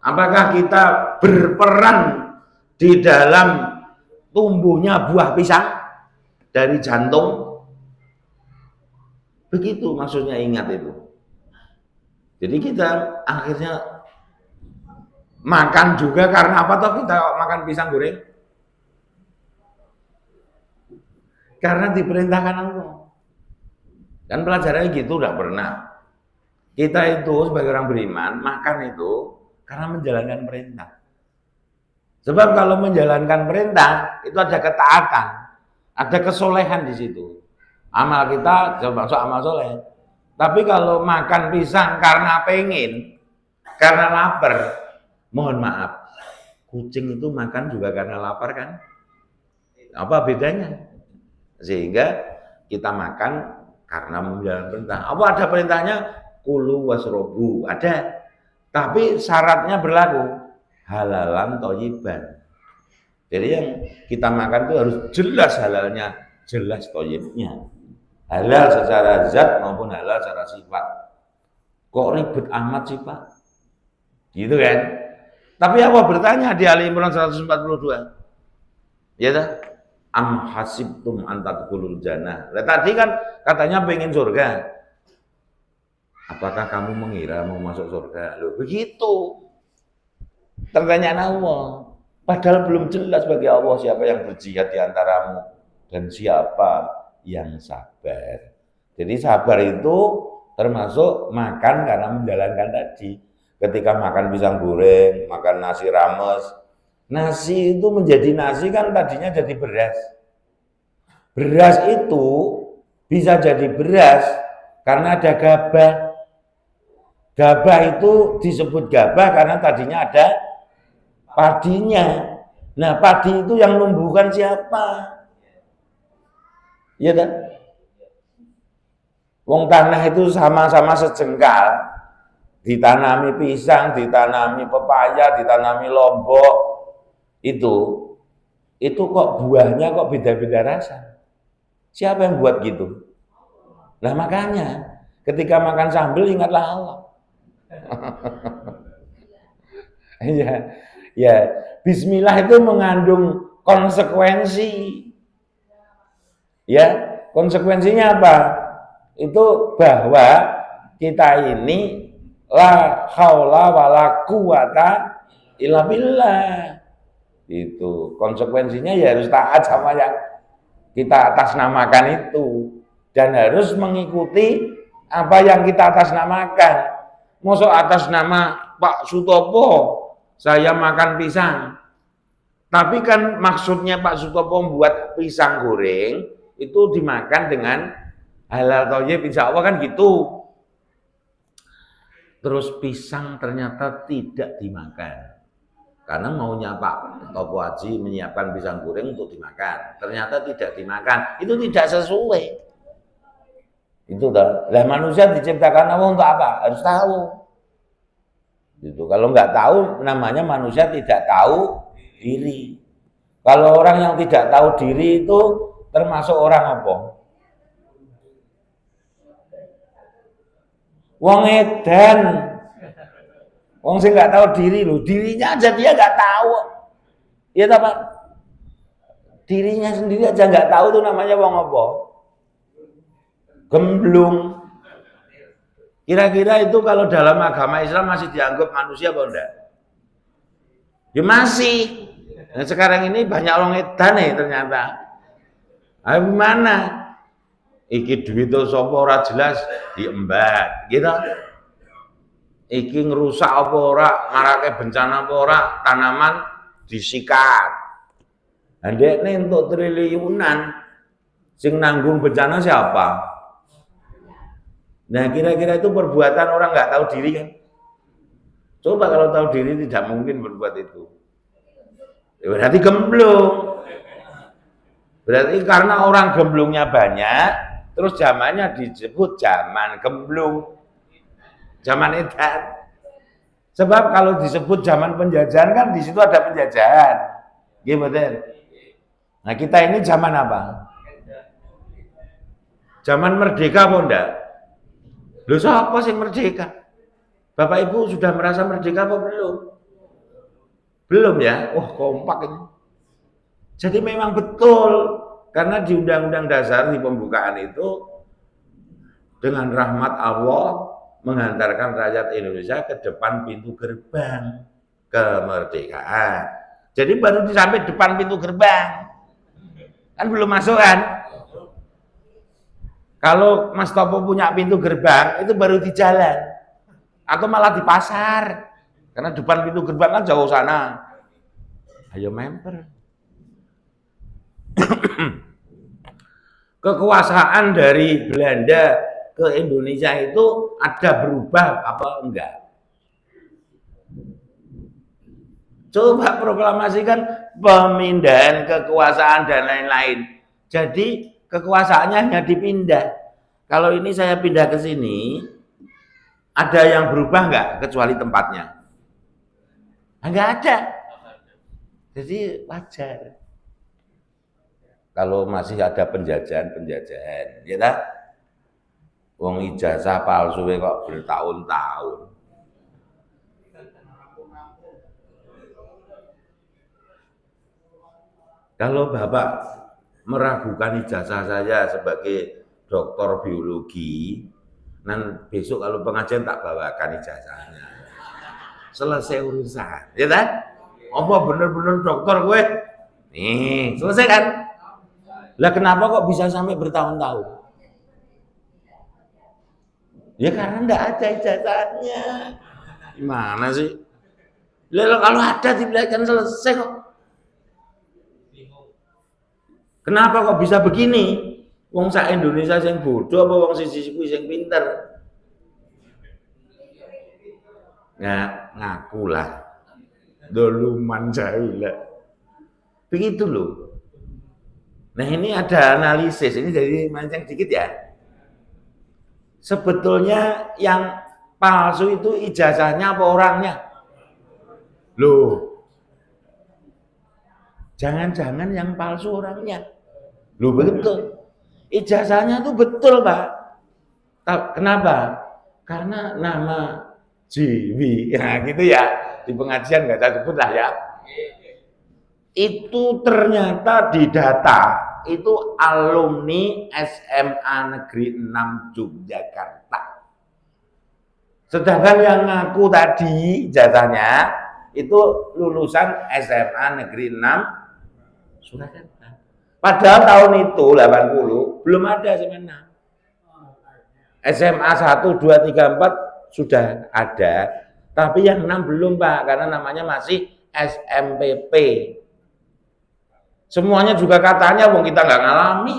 Apakah kita berperan di dalam tumbuhnya buah pisang dari jantung? Begitu maksudnya ingat itu. Jadi kita akhirnya makan juga karena apa toh kita makan pisang goreng? Karena diperintahkan Allah. Kan pelajarannya gitu udah pernah. Kita itu sebagai orang beriman makan itu karena menjalankan perintah. Sebab kalau menjalankan perintah itu ada ketaatan, ada kesolehan di situ. Amal kita termasuk amal soleh. Tapi kalau makan pisang karena pengen, karena lapar, mohon maaf, kucing itu makan juga karena lapar kan? Apa bedanya? Sehingga kita makan karena menjalankan perintah. Apa ada perintahnya? Kulu wasrobu, ada. Tapi syaratnya berlaku halalan thayyiban. Jadi yang kita makan itu harus jelas halalnya, jelas thayyibnya. Halal secara zat maupun halal secara sifat. Kok ribet amat sih Pak? Gitu kan? Tapi Allah bertanya di Ali Imran 142. Ya dah? Am hasibtum an tadkhulul jannah. Lah tadi kan katanya pengen surga. apakah kamu mengira mau masuk surga? Loh, begitu. Pertanyaan Allah. Padahal belum jelas bagi Allah siapa yang berjihad di antaramu dan siapa yang sabar. Jadi sabar itu termasuk makan karena menjalankan tadi. Ketika makan pisang goreng, makan nasi rames, nasi itu menjadi nasi kan tadinya jadi beras. Beras itu bisa jadi beras karena ada gabah. Gabah itu disebut gabah karena tadinya ada padinya. Nah, padi itu yang numbuhkan siapa? Iya kan? Wong tanah itu sama-sama sejengkal. Ditanami pisang, ditanami pepaya, ditanami lombok. Itu kok buahnya kok beda-beda rasa. Siapa yang buat gitu? Nah, makanya ketika makan sambal ingatlah Allah. Ya, ya. Bismillah itu mengandung konsekuensi. Ya, konsekuensinya apa? Itu bahwa kita ini la haula wala quwata illa billah. Itu konsekuensinya ya harus taat sama yang kita atasnamakan itu dan harus mengikuti apa yang kita atasnamakan. Mosok atas nama Pak Sutopo saya makan pisang. Tapi kan maksudnya Pak Sutopo membuat pisang goreng itu dimakan dengan halal thayyib insya Allah kan gitu. Terus pisang ternyata tidak dimakan. Karena maunya Pak Topo Haji menyiapkan pisang goreng untuk dimakan. Ternyata tidak dimakan. Itu tidak sesuai. Itu dah. Lah manusia diciptakan Allah untuk apa? Harus tahu. Gitu. Kalau nggak tahu namanya manusia tidak tahu diri. Kalau orang yang tidak tahu diri itu termasuk orang apa? Wong edan. Wong sing nggak tahu diri loh, dirinya aja dia nggak tahu. Iya tak Pak? Dirinya sendiri aja nggak tahu tuh namanya wong apa? Gemblung. Kira-kira itu kalau dalam agama Islam masih dianggap manusia apa enggak? Ya masih. Nah, sekarang ini banyak orang edan nih ternyata. Ayo gimana? Iki duit itu sapa ora jelas diembat, gitu. Iki ngerusak apa ora, marake bencana apa ora, tanaman disikat. Ndekne entuk triliunan sing nanggung bencana siapa? Nah, kira-kira itu perbuatan orang nggak tahu diri kan? Coba kalau tahu diri tidak mungkin berbuat itu. Ya, berarti gemblung. Berarti karena orang gemblungnya banyak, terus zamannya disebut zaman gemblung. Zaman edan. Sebab kalau disebut zaman penjajahan kan di situ ada penjajahan. Gimana? Nah, kita ini zaman apa? Zaman merdeka apa enggak? Loh, siapa sih merdeka? Bapak Ibu sudah merasa merdeka apa belum? Belum ya? Wah, kompak ini. Jadi memang betul karena di Undang-Undang Dasar di pembukaan itu dengan rahmat Allah menghantarkan rakyat Indonesia ke depan pintu gerbang kemerdekaan. Jadi baru sampai depan pintu gerbang. Kan belum masuk kan? Kalau Mas Topo punya pintu gerbang itu baru di jalan atau malah di pasar. Karena depan pintu gerbang kan jauh sana. Ayo member. Kekuasaan dari Belanda ke Indonesia itu ada berubah apa enggak? Coba proklamasikan pemindahan kekuasaan dan lain-lain. Jadi kekuasaannya hanya dipindah. Kalau ini saya pindah ke sini, ada yang berubah enggak kecuali tempatnya? Enggak ada. Jadi wajar. Kalau masih ada penjajahan, ya tak? Wong ijazah palsu kok bertahun-tahun. Kalau Bapak meragukan ijazah saya sebagai doktor biologi, Nan besok kalau pengajian tak bawakan ijazahnya. Selesai urusan, ya kan? Apa bener-bener dokter gue? Nih, selesai kan? Lah kenapa kok bisa sampai bertahun-tahun? Ya karena enggak ada ijazahnya. Gimana sih? Lah kalau ada dibelajarkan selesai kok. Kenapa kok bisa begini? Wong sak Indonesia sing bodoh apa wong siji kuwi sing pinter? Ngaku lah. Doluman jahila. Begitu loh. Nah ini ada analisis, ini dari mancing dikit ya. Sebetulnya yang palsu itu ijazahnya apa orangnya? Loh. Jangan-jangan yang palsu orangnya. Loh betul. Ijazahnya itu betul, Pak. Kenapa? Karena nama Jiwi, ya gitu ya. Di pengajian nggak saya sebut lah ya. Itu ternyata di data itu alumni SMA Negeri 6 Yogyakarta. Sedangkan yang ngaku tadi ijazahnya itu lulusan SMA Negeri 6 Surakarta. Padahal tahun itu 80 belum ada SMA 6. SMA 1, 2, 3, 4 sudah ada, tapi yang 6 belum Pak, karena namanya masih SMPP. Semuanya juga katanya wong kita nggak ngalami.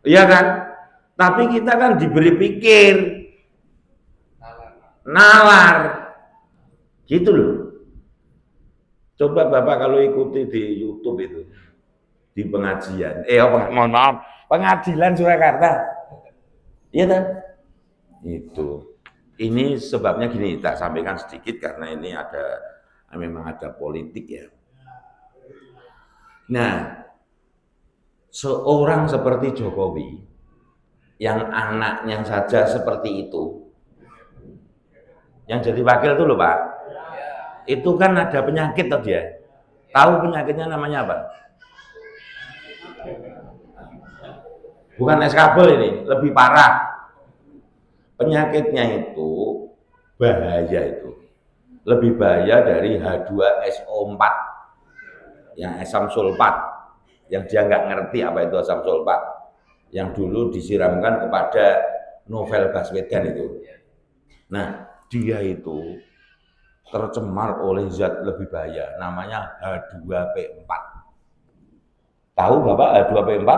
Iya kan? Tapi kita kan diberi pikir. Nalar. Gitu loh. Coba Bapak kalau ikuti di YouTube itu. Di pengajian. Mohon maaf. Pengadilan Surakarta. Iya kan? Itu. Ini sebabnya gini, tak sampaikan sedikit karena ini memang ada politik ya. Nah, seorang seperti Jokowi yang anaknya saja seperti itu, yang jadi wakil itu loh Pak, itu kan ada penyakit tuh dia. Tahu penyakitnya namanya apa? Bukan eskabel ini, lebih parah. Penyakitnya itu bahaya itu. Lebih bahaya dari H2SO4. Yang asam sulfat, yang dia nggak ngerti apa itu asam sulfat, yang dulu disiramkan kepada Novel Baswedan itu. Nah, dia itu tercemar oleh zat lebih bahaya, namanya H2P4. Tahu Bapak H2P4?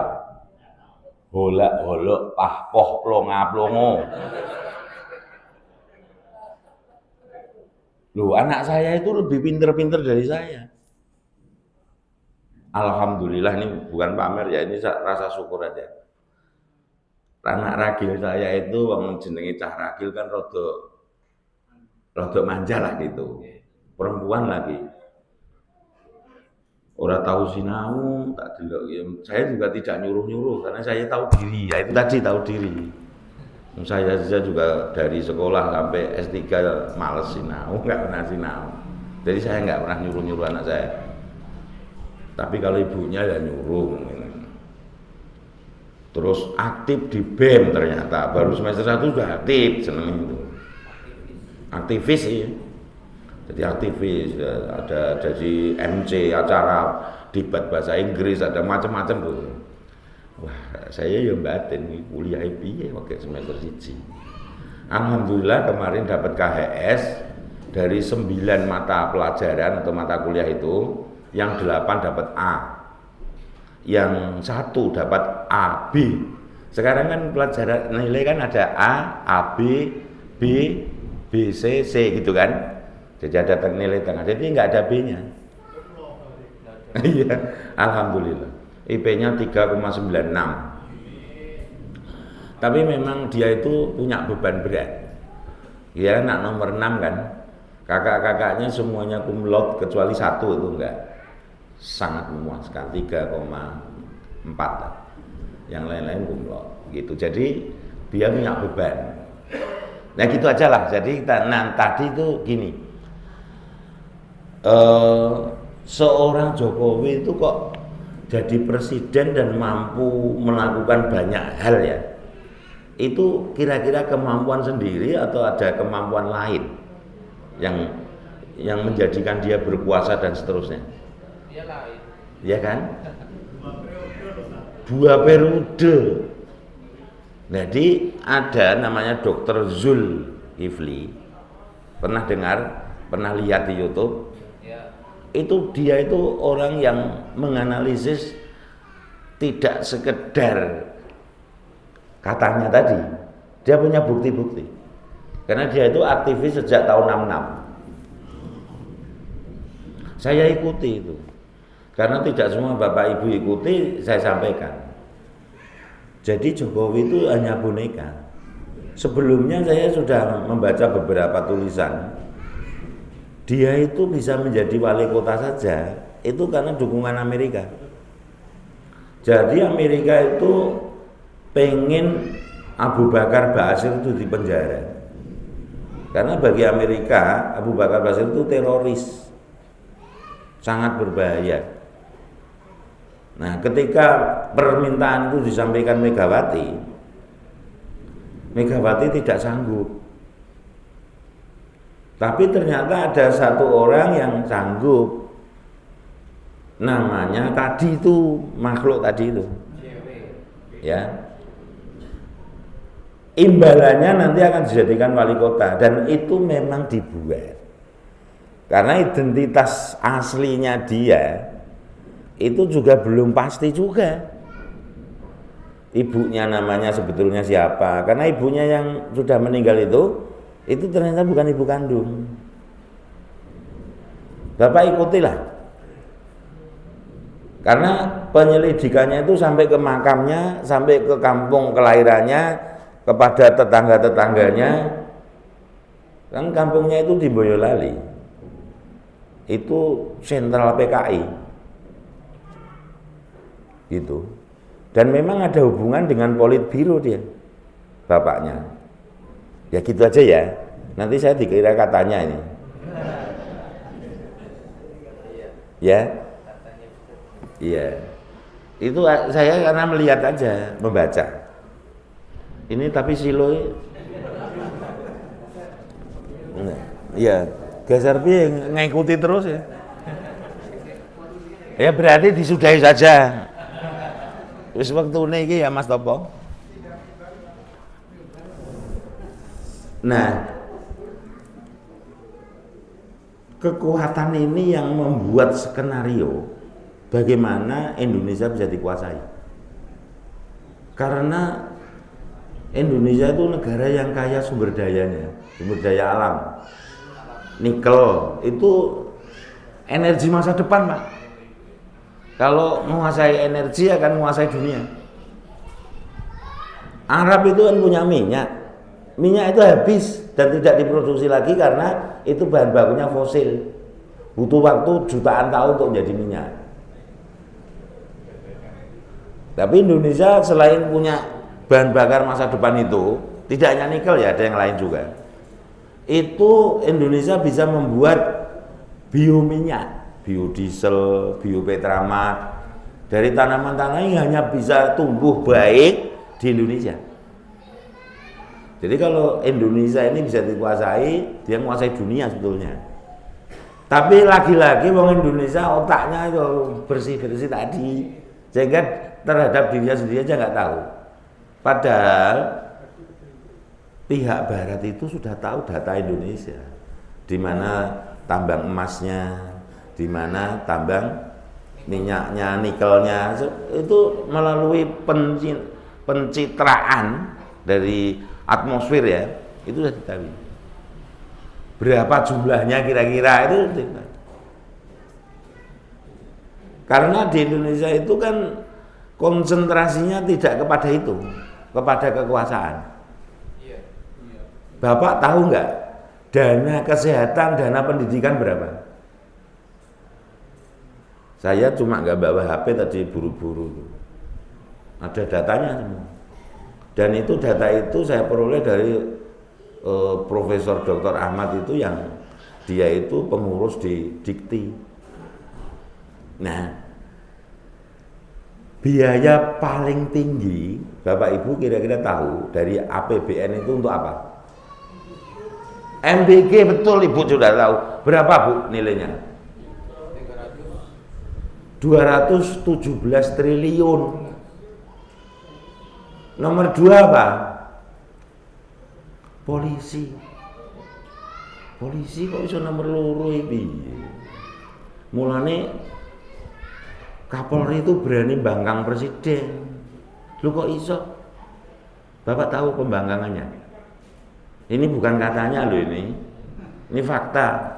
Holak-holok, pahpoh, plonga-plongo. Loh, anak saya itu lebih pinter-pinter dari saya. Alhamdulillah, ini bukan pamer ya, ini rasa syukur aja. Anak ragil saya itu wong jenenge cah ragil kan rada manja lah gitu. Perempuan lagi. Ora tahu sinau, tak delok ya. Saya juga tidak nyuruh-nyuruh karena saya tahu diri. Ya itu tadi tahu diri. Saya juga dari sekolah sampai S3 males sinau, enggak pernah sinau. Jadi saya enggak pernah nyuruh-nyuruh anak saya. Tapi kalau ibunya ya nyuruh. Terus aktif di BEM ternyata. Baru semester 1 sudah aktif, seneng itu. Aktivis sih. Jadi aktivis, ada di MC, acara debat bahasa Inggris, ada macam-macam tuh. Wah, saya ya batin kuliah piye waktu semester 1. Alhamdulillah kemarin dapat KHS dari 9 mata pelajaran atau mata kuliah itu. Yang 8 dapat A, yang 1 dapat A, B. Sekarang kan pelajaran nilai kan ada A, B, B, C, C gitu kan. Jadi ada nilai tengah, jadi nggak ada B-nya. Iya, alhamdulillah. IP-nya 3,96. Tapi memang dia itu punya beban berat. Dia anak nomor 6 kan. Kakak-kakaknya semuanya cum laude kecuali 1 itu enggak. Sangat memuaskan 3,4 lah. Yang lain-lain cum laude gitu. Jadi dia punya beban. Nah gitu aja lah. Jadi tadi itu gini. Seorang Jokowi itu kok jadi presiden dan mampu melakukan banyak hal ya. itu kira-kira kemampuan sendiri atau ada kemampuan lain yang menjadikan dia berkuasa dan seterusnya? Dia lain. Ya kan? 2 periode. Jadi ada namanya Dr. Zulkifli. Pernah dengar? Pernah lihat di YouTube? Ya. Itu dia itu orang yang menganalisis tidak sekedar katanya tadi, dia punya bukti-bukti. Karena dia itu aktivis sejak tahun 66. Saya ikuti itu. Karena tidak semua Bapak Ibu ikuti, saya sampaikan. Jadi Jokowi itu hanya boneka. Sebelumnya saya sudah membaca beberapa tulisan. Dia itu bisa menjadi wali kota saja, itu karena dukungan Amerika. Jadi Amerika itu pengen Abu Bakar Basir itu dipenjara. Karena bagi Amerika Abu Bakar Basir itu teroris, sangat berbahaya. Nah, ketika permintaan itu disampaikan Megawati tidak sanggup. Tapi ternyata ada satu orang yang sanggup. Namanya tadi itu, makhluk tadi itu. Ya. Imbalannya nanti akan dijadikan wali kota dan itu memang dibuat. Karena identitas aslinya dia itu juga belum pasti juga. Ibunya namanya sebetulnya siapa? Karena ibunya yang sudah meninggal itu ternyata bukan ibu kandung. Bapak ikutilah. Karena penyelidikannya itu sampai ke makamnya, sampai ke kampung kelahirannya, kepada tetangga-tetangganya. Kan kampungnya itu di Boyolali. Itu sentral PKI. Gitu. Dan memang ada hubungan dengan Politbiro dia, bapaknya. Ya gitu aja ya. Nanti saya dikira katanya ini. Ya. Iya. Itu saya karena melihat aja, membaca. Ini tapi silo. Iya, geser piye ngikuti terus ya. Ya berarti disudahi saja. Wis wektune iki ya Mas Topo. Nah, kekuatan ini yang membuat skenario bagaimana Indonesia bisa dikuasai. Karena Indonesia itu negara yang kaya sumber dayanya, sumber daya alam. Nikel itu energi masa depan, Pak. Kalau menguasai energi akan menguasai dunia. Arab itu kan punya minyak. Minyak itu habis dan tidak diproduksi lagi karena itu bahan bakunya fosil. Butuh waktu jutaan tahun untuk menjadi minyak. Tapi Indonesia selain punya bahan bakar masa depan itu, tidak hanya nikel ya, ada yang lain juga. Itu Indonesia bisa membuat biominyak, biodiesel, biopetramat dari tanaman-tanaman yang hanya bisa tumbuh baik di Indonesia. Jadi kalau Indonesia ini bisa dikuasai, dia menguasai dunia sebetulnya. Tapi lagi-lagi orang Indonesia otaknya itu bersih-bersih tadi, sehingga terhadap dirinya sendiri aja nggak tahu. Padahal pihak Barat itu sudah tahu data Indonesia, di mana tambang emasnya, di mana tambang minyaknya, nikelnya, itu melalui pencitraan dari atmosfer ya, itu sudah diketahui. Berapa jumlahnya kira-kira itu? Karena di Indonesia itu kan konsentrasinya tidak kepada itu, kepada kekuasaan. Bapak tahu nggak dana kesehatan, dana pendidikan berapa? Saya cuma nggak bawa HP tadi buru-buru, ada datanya semua. Dan itu data itu saya peroleh dari Profesor Dr. Ahmad itu yang dia itu pengurus di Dikti. Nah, biaya paling tinggi, Bapak Ibu kira-kira tahu dari APBN itu untuk apa? MBG, betul Ibu sudah tahu. Berapa Bu nilainya? 217 triliun. Nomor 2 apa? Polisi. Polisi kok bisa nomor loro iki? Mulane Kapolri itu berani bangkang presiden. Lu kok iso? Bapak tahu pembangkangannya? Ini bukan katanya loh ini fakta.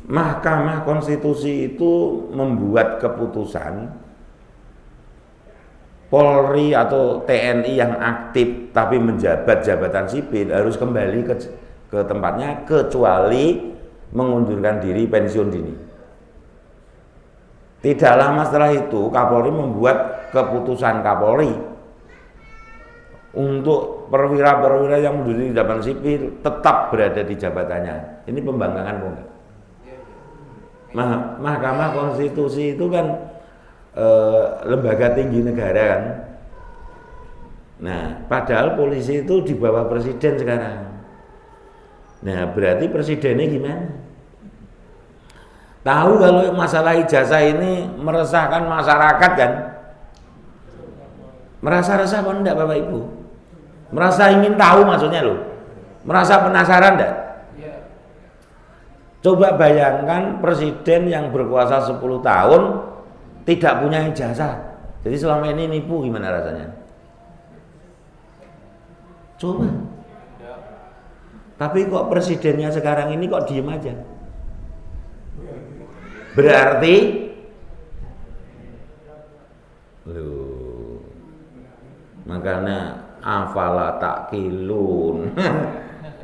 Mahkamah Konstitusi itu membuat keputusan Polri atau TNI yang aktif tapi menjabat jabatan sipil harus kembali ke tempatnya kecuali mengundurkan diri pensiun dini. Tidak lama setelah itu Kapolri membuat keputusan Kapolri untuk perwira-perwira yang mundur di jabatan sipil tetap berada di jabatannya. Ini pembangkangan bukan? Mahkamah Konstitusi itu kan lembaga tinggi negara kan. Nah, padahal polisi itu di bawah presiden sekarang. Nah, berarti presidennya gimana? Tahu kalau masalah ijazah ini meresahkan masyarakat kan? Merasa resah apa enggak Bapak Ibu? Merasa ingin tahu maksudnya loh? Merasa penasaran enggak? Coba bayangkan presiden yang berkuasa 10 tahun tidak punya ijazah. Jadi selama ini nipu gimana rasanya? Coba. Tapi kok presidennya sekarang ini kok diem aja? Berarti makanya afala takilun.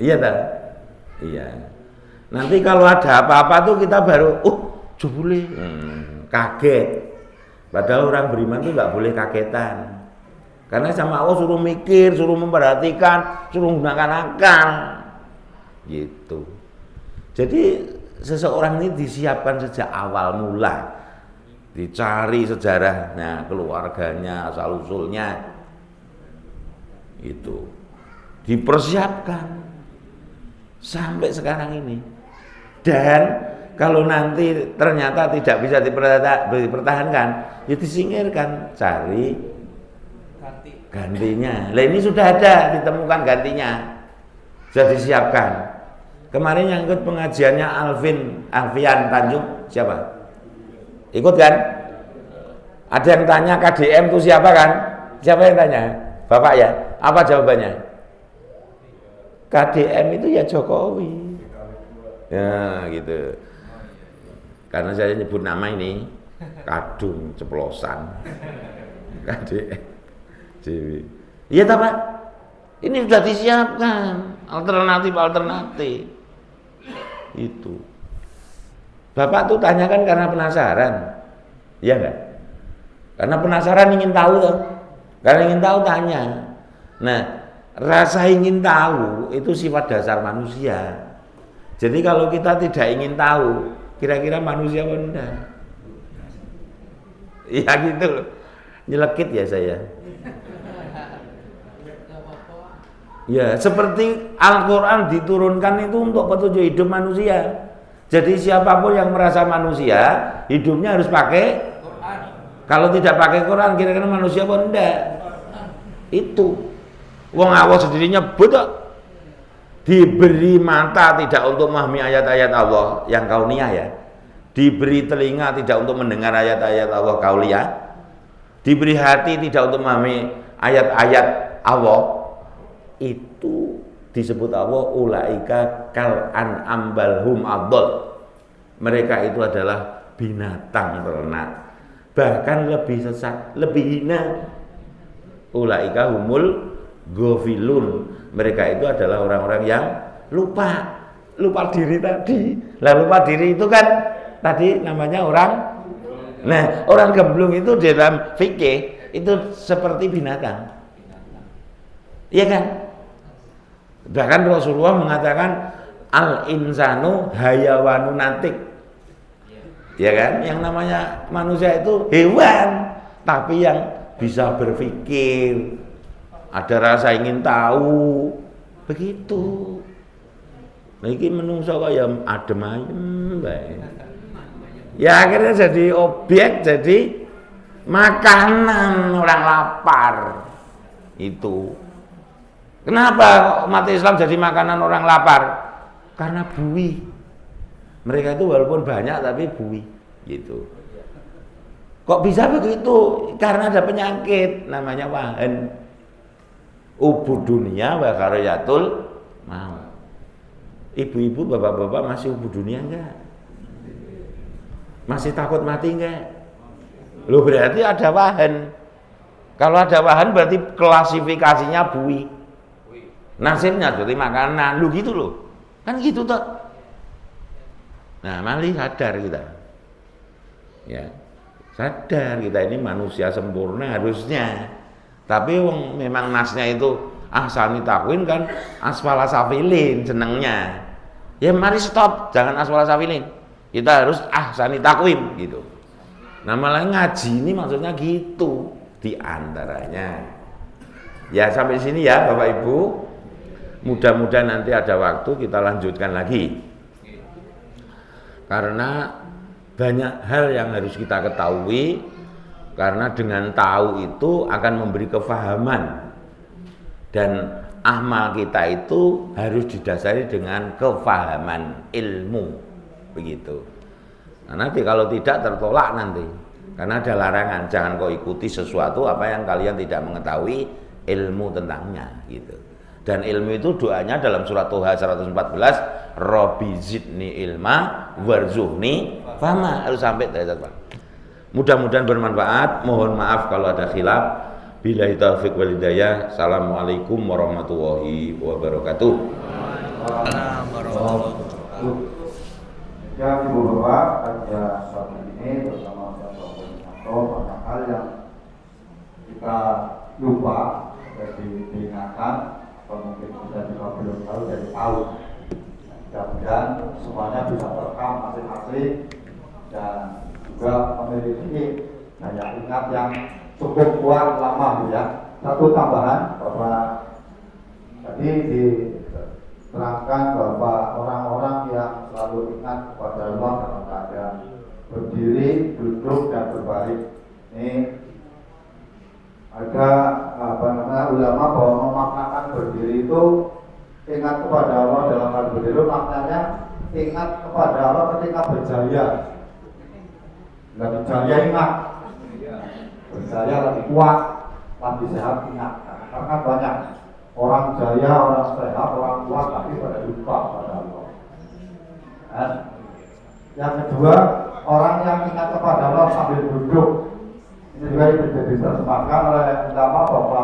Iya tak? Iya. Nanti kalau ada apa-apa tuh kita baru jebule kaget. Padahal orang beriman tuh nggak boleh kagetan. Karena sama Allah suruh mikir, suruh memperhatikan, suruh menggunakan akal. Gitu. Jadi seseorang ini disiapkan sejak awal mula. Dicari sejarahnya, keluarganya, asal usulnya. Itu. Dipersiapkan sampai sekarang ini. Dan kalau nanti ternyata tidak bisa dipertahankan, ya disingkirkan, cari gantinya. Lah ini sudah ada ditemukan gantinya, sudah disiapkan. Kemarin yang ikut pengajiannya Alfian Tanjung siapa? Ikut kan? Ada yang tanya KDM itu siapa kan? Siapa yang tanya? Bapak ya? Apa jawabannya? KDM itu ya Jokowi. Ya gitu. Karena saya nyebut nama ini kadung ceplosan. KDM. Iya tak Pak? Ini sudah disiapkan alternatif. Itu. Bapak tuh tanyakan karena penasaran. Iya enggak? Karena penasaran ingin tahu tuh. Karena ingin tahu tanya. Nah, rasa ingin tahu itu sifat dasar manusia. Jadi kalau kita tidak ingin tahu, kira-kira manusia apa enggak? Iya gitu loh. Nyelekit ya saya. Ya, seperti Al-Quran diturunkan itu untuk petunjuk hidup manusia. Jadi siapapun yang merasa manusia, hidupnya harus pakai Quran. Kalau tidak pakai Quran, kira-kira manusia apa enggak? Itu. Wong Allah sendiri nyebut diberi mata tidak untuk memahami ayat-ayat Allah yang kauniyah ya. Diberi telinga tidak untuk mendengar ayat-ayat Allah kauliyah. Diberi hati tidak untuk memahami ayat-ayat Allah. Itu disebut Allah ulaika kal an'am bal hum adall. Mereka itu adalah binatang ternak, bahkan lebih sesat, lebih hina. Ulaika humul ghafilun. Mereka itu adalah orang-orang yang lupa diri tadi. Lah lupa diri itu kan tadi namanya orang. Nah, orang gemblung itu dalam fikih itu seperti binatang. Iya kan? Bahkan Rasulullah mengatakan al-insanu hayawanu natik. Ya kan? Yang namanya manusia itu hewan. tapi yang bisa berpikir, ada rasa ingin tahu, begitu. Nah, ini menungso kaya adem ayem bae. Ya akhirnya jadi objek, jadi makanan orang lapar. Itu. Kenapa umat Islam jadi makanan orang lapar? Karena buih. Mereka itu walaupun banyak tapi buih, gitu. Kok bisa begitu? Karena ada penyakit namanya wahan. Ubud dunia wa karayatul maut. Ibu-ibu, bapak-bapak masih ubud dunia enggak? Masih takut mati enggak? Loh, berarti ada wahan. Kalau ada wahan berarti klasifikasinya buih. Nasibnya jadi makanan. Lu gitu loh. Kan gitu toh. Nah, mari sadar kita. Ya. Sadar kita ini manusia sempurna harusnya. Tapi memang nasnya itu ahsani takwin kan asfala safilin senengnya. Ya mari stop, jangan asfala safilin. Kita harus ahsani takwim gitu. Nah, malah ngaji ini maksudnya gitu di antaranya. Ya sampai sini ya Bapak Ibu. Mudah-mudahan nanti ada waktu kita lanjutkan lagi. Karena banyak hal yang harus kita ketahui, karena dengan tahu itu akan memberi kefahaman, dan amal kita itu harus didasari dengan kefahaman ilmu, begitu. Nah, nanti kalau tidak tertolak nanti, karena ada larangan, jangan kau ikuti sesuatu apa yang kalian tidak mengetahui ilmu tentangnya, gitu. Dan ilmu itu doanya dalam surat Toha 114, Rabbi zidni ilma warzuqni fahma, harus sampai derajat Pak. Mudah-mudahan bermanfaat. Mohon maaf kalau ada khilaf. Billahi taufiq wal hidayah. Assalamualaikum warahmatullahi wabarakatuh. Ya Ibu Bapak, ada saat ini bersama Bapak Koordinator banyak hal yang kita lupa, jadi diingatkan, atau mungkin kita juga belum tahu dari tahu. Mudah-mudahan semuanya bisa terekam masing-masing dan juga memiliki daya ingat yang cukup kuat lama ya. Satu tambahan bahwa tadi diterangkan bahwa orang-orang yang selalu ingat kepada Allah dalam keadaan berdiri, duduk dan berbaring, ini ada ulama bahwa memaknakan berdiri itu ingat kepada Allah dalam hal berdiri, maknanya ingat kepada Allah ketika berjaya. Lagi jaya ingat, berjaya lagi kuat, lagi sehat ingat. Karena banyak orang jaya, orang sehat, orang kuat tapi pada lupa pada Allah. Dan yang kedua, orang yang ingat kepada Allah sambil duduk. Ini juga diterjemahkan oleh ulama bahwa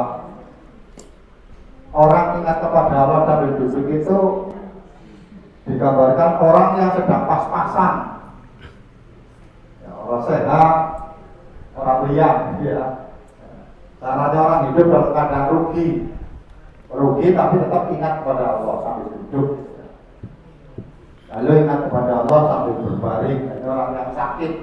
orang ingat kepada Allah sambil duduk itu digambarkan orang yang sedang pas-pasan. Orang sehat, orang liar, ya. Caranya orang hidup dalam keadaan rugi tapi tetap ingat kepada Allah sambil duduk. Lalu ingat kepada Allah sambil berbaring. Ini orang yang sakit,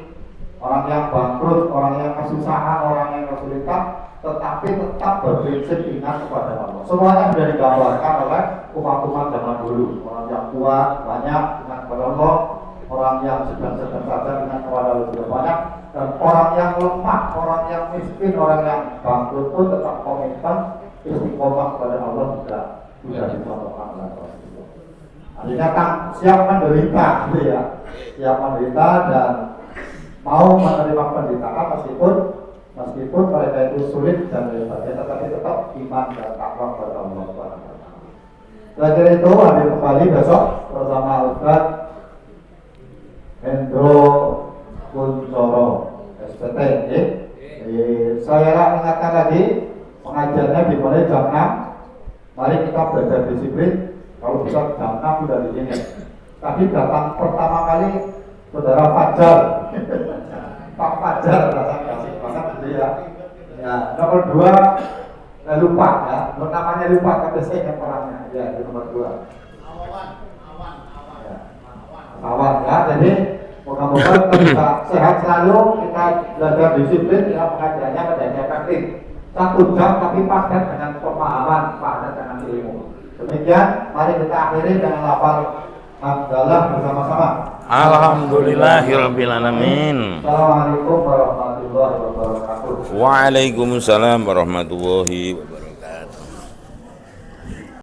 orang yang bangkrut, orang yang kesusahan, orang yang kesulitan, tetapi tetap berprinsip ingat kepada Allah. Semuanya sudah digambarkan oleh umat-umat zaman dulu. Orang yang kuat banyak ingat kepada Allah, orang yang sedang-sedang saja ingat kepada Allah juga banyak, dan orang yang lemah, orang yang miskin, orang yang bangkrut pun tetap komitmen istiqomah kepada Allah sudah dicontohkan oleh Rasulullah. Artinya kan siap menderita, gitu ya, siap menderita dan mau menerima penderitaan meskipun mereka itu sulit dan sebagainya, tetapi tetap iman dan takwa kepada Allah Subhanahu wa taala. Belajar itu hadir kembali besok bersama Ustaz Hendro Kuncoro SPT. Saya ingatkan lagi pengajiannya dimulai jam 6. Mari kita belajar disiplin. Kalau bisa jam 6 sudah di sini. Tadi datang pertama kali Saudara Fajar. Pak Fajar rasanya kasih banget gitu ya. Ya, nomor 2 lupa ya. Namanya lupa tapi saya ingat orangnya. Ya, itu nomor 2. Awan ya. Jadi Moga-moga kita bisa sehat selalu, kita belajar disiplin, kita pengajarannya menjadi efektif. 1 jam tapi padat dengan pemahaman, padat dengan ilmu. Demikian, mari kita akhiri dengan lafal hamdalah bersama-sama. Alhamdulillahirabbil alamin. Assalamualaikum warahmatullahi wabarakatuh. Waalaikumsalam warahmatullahi wabarakatuh.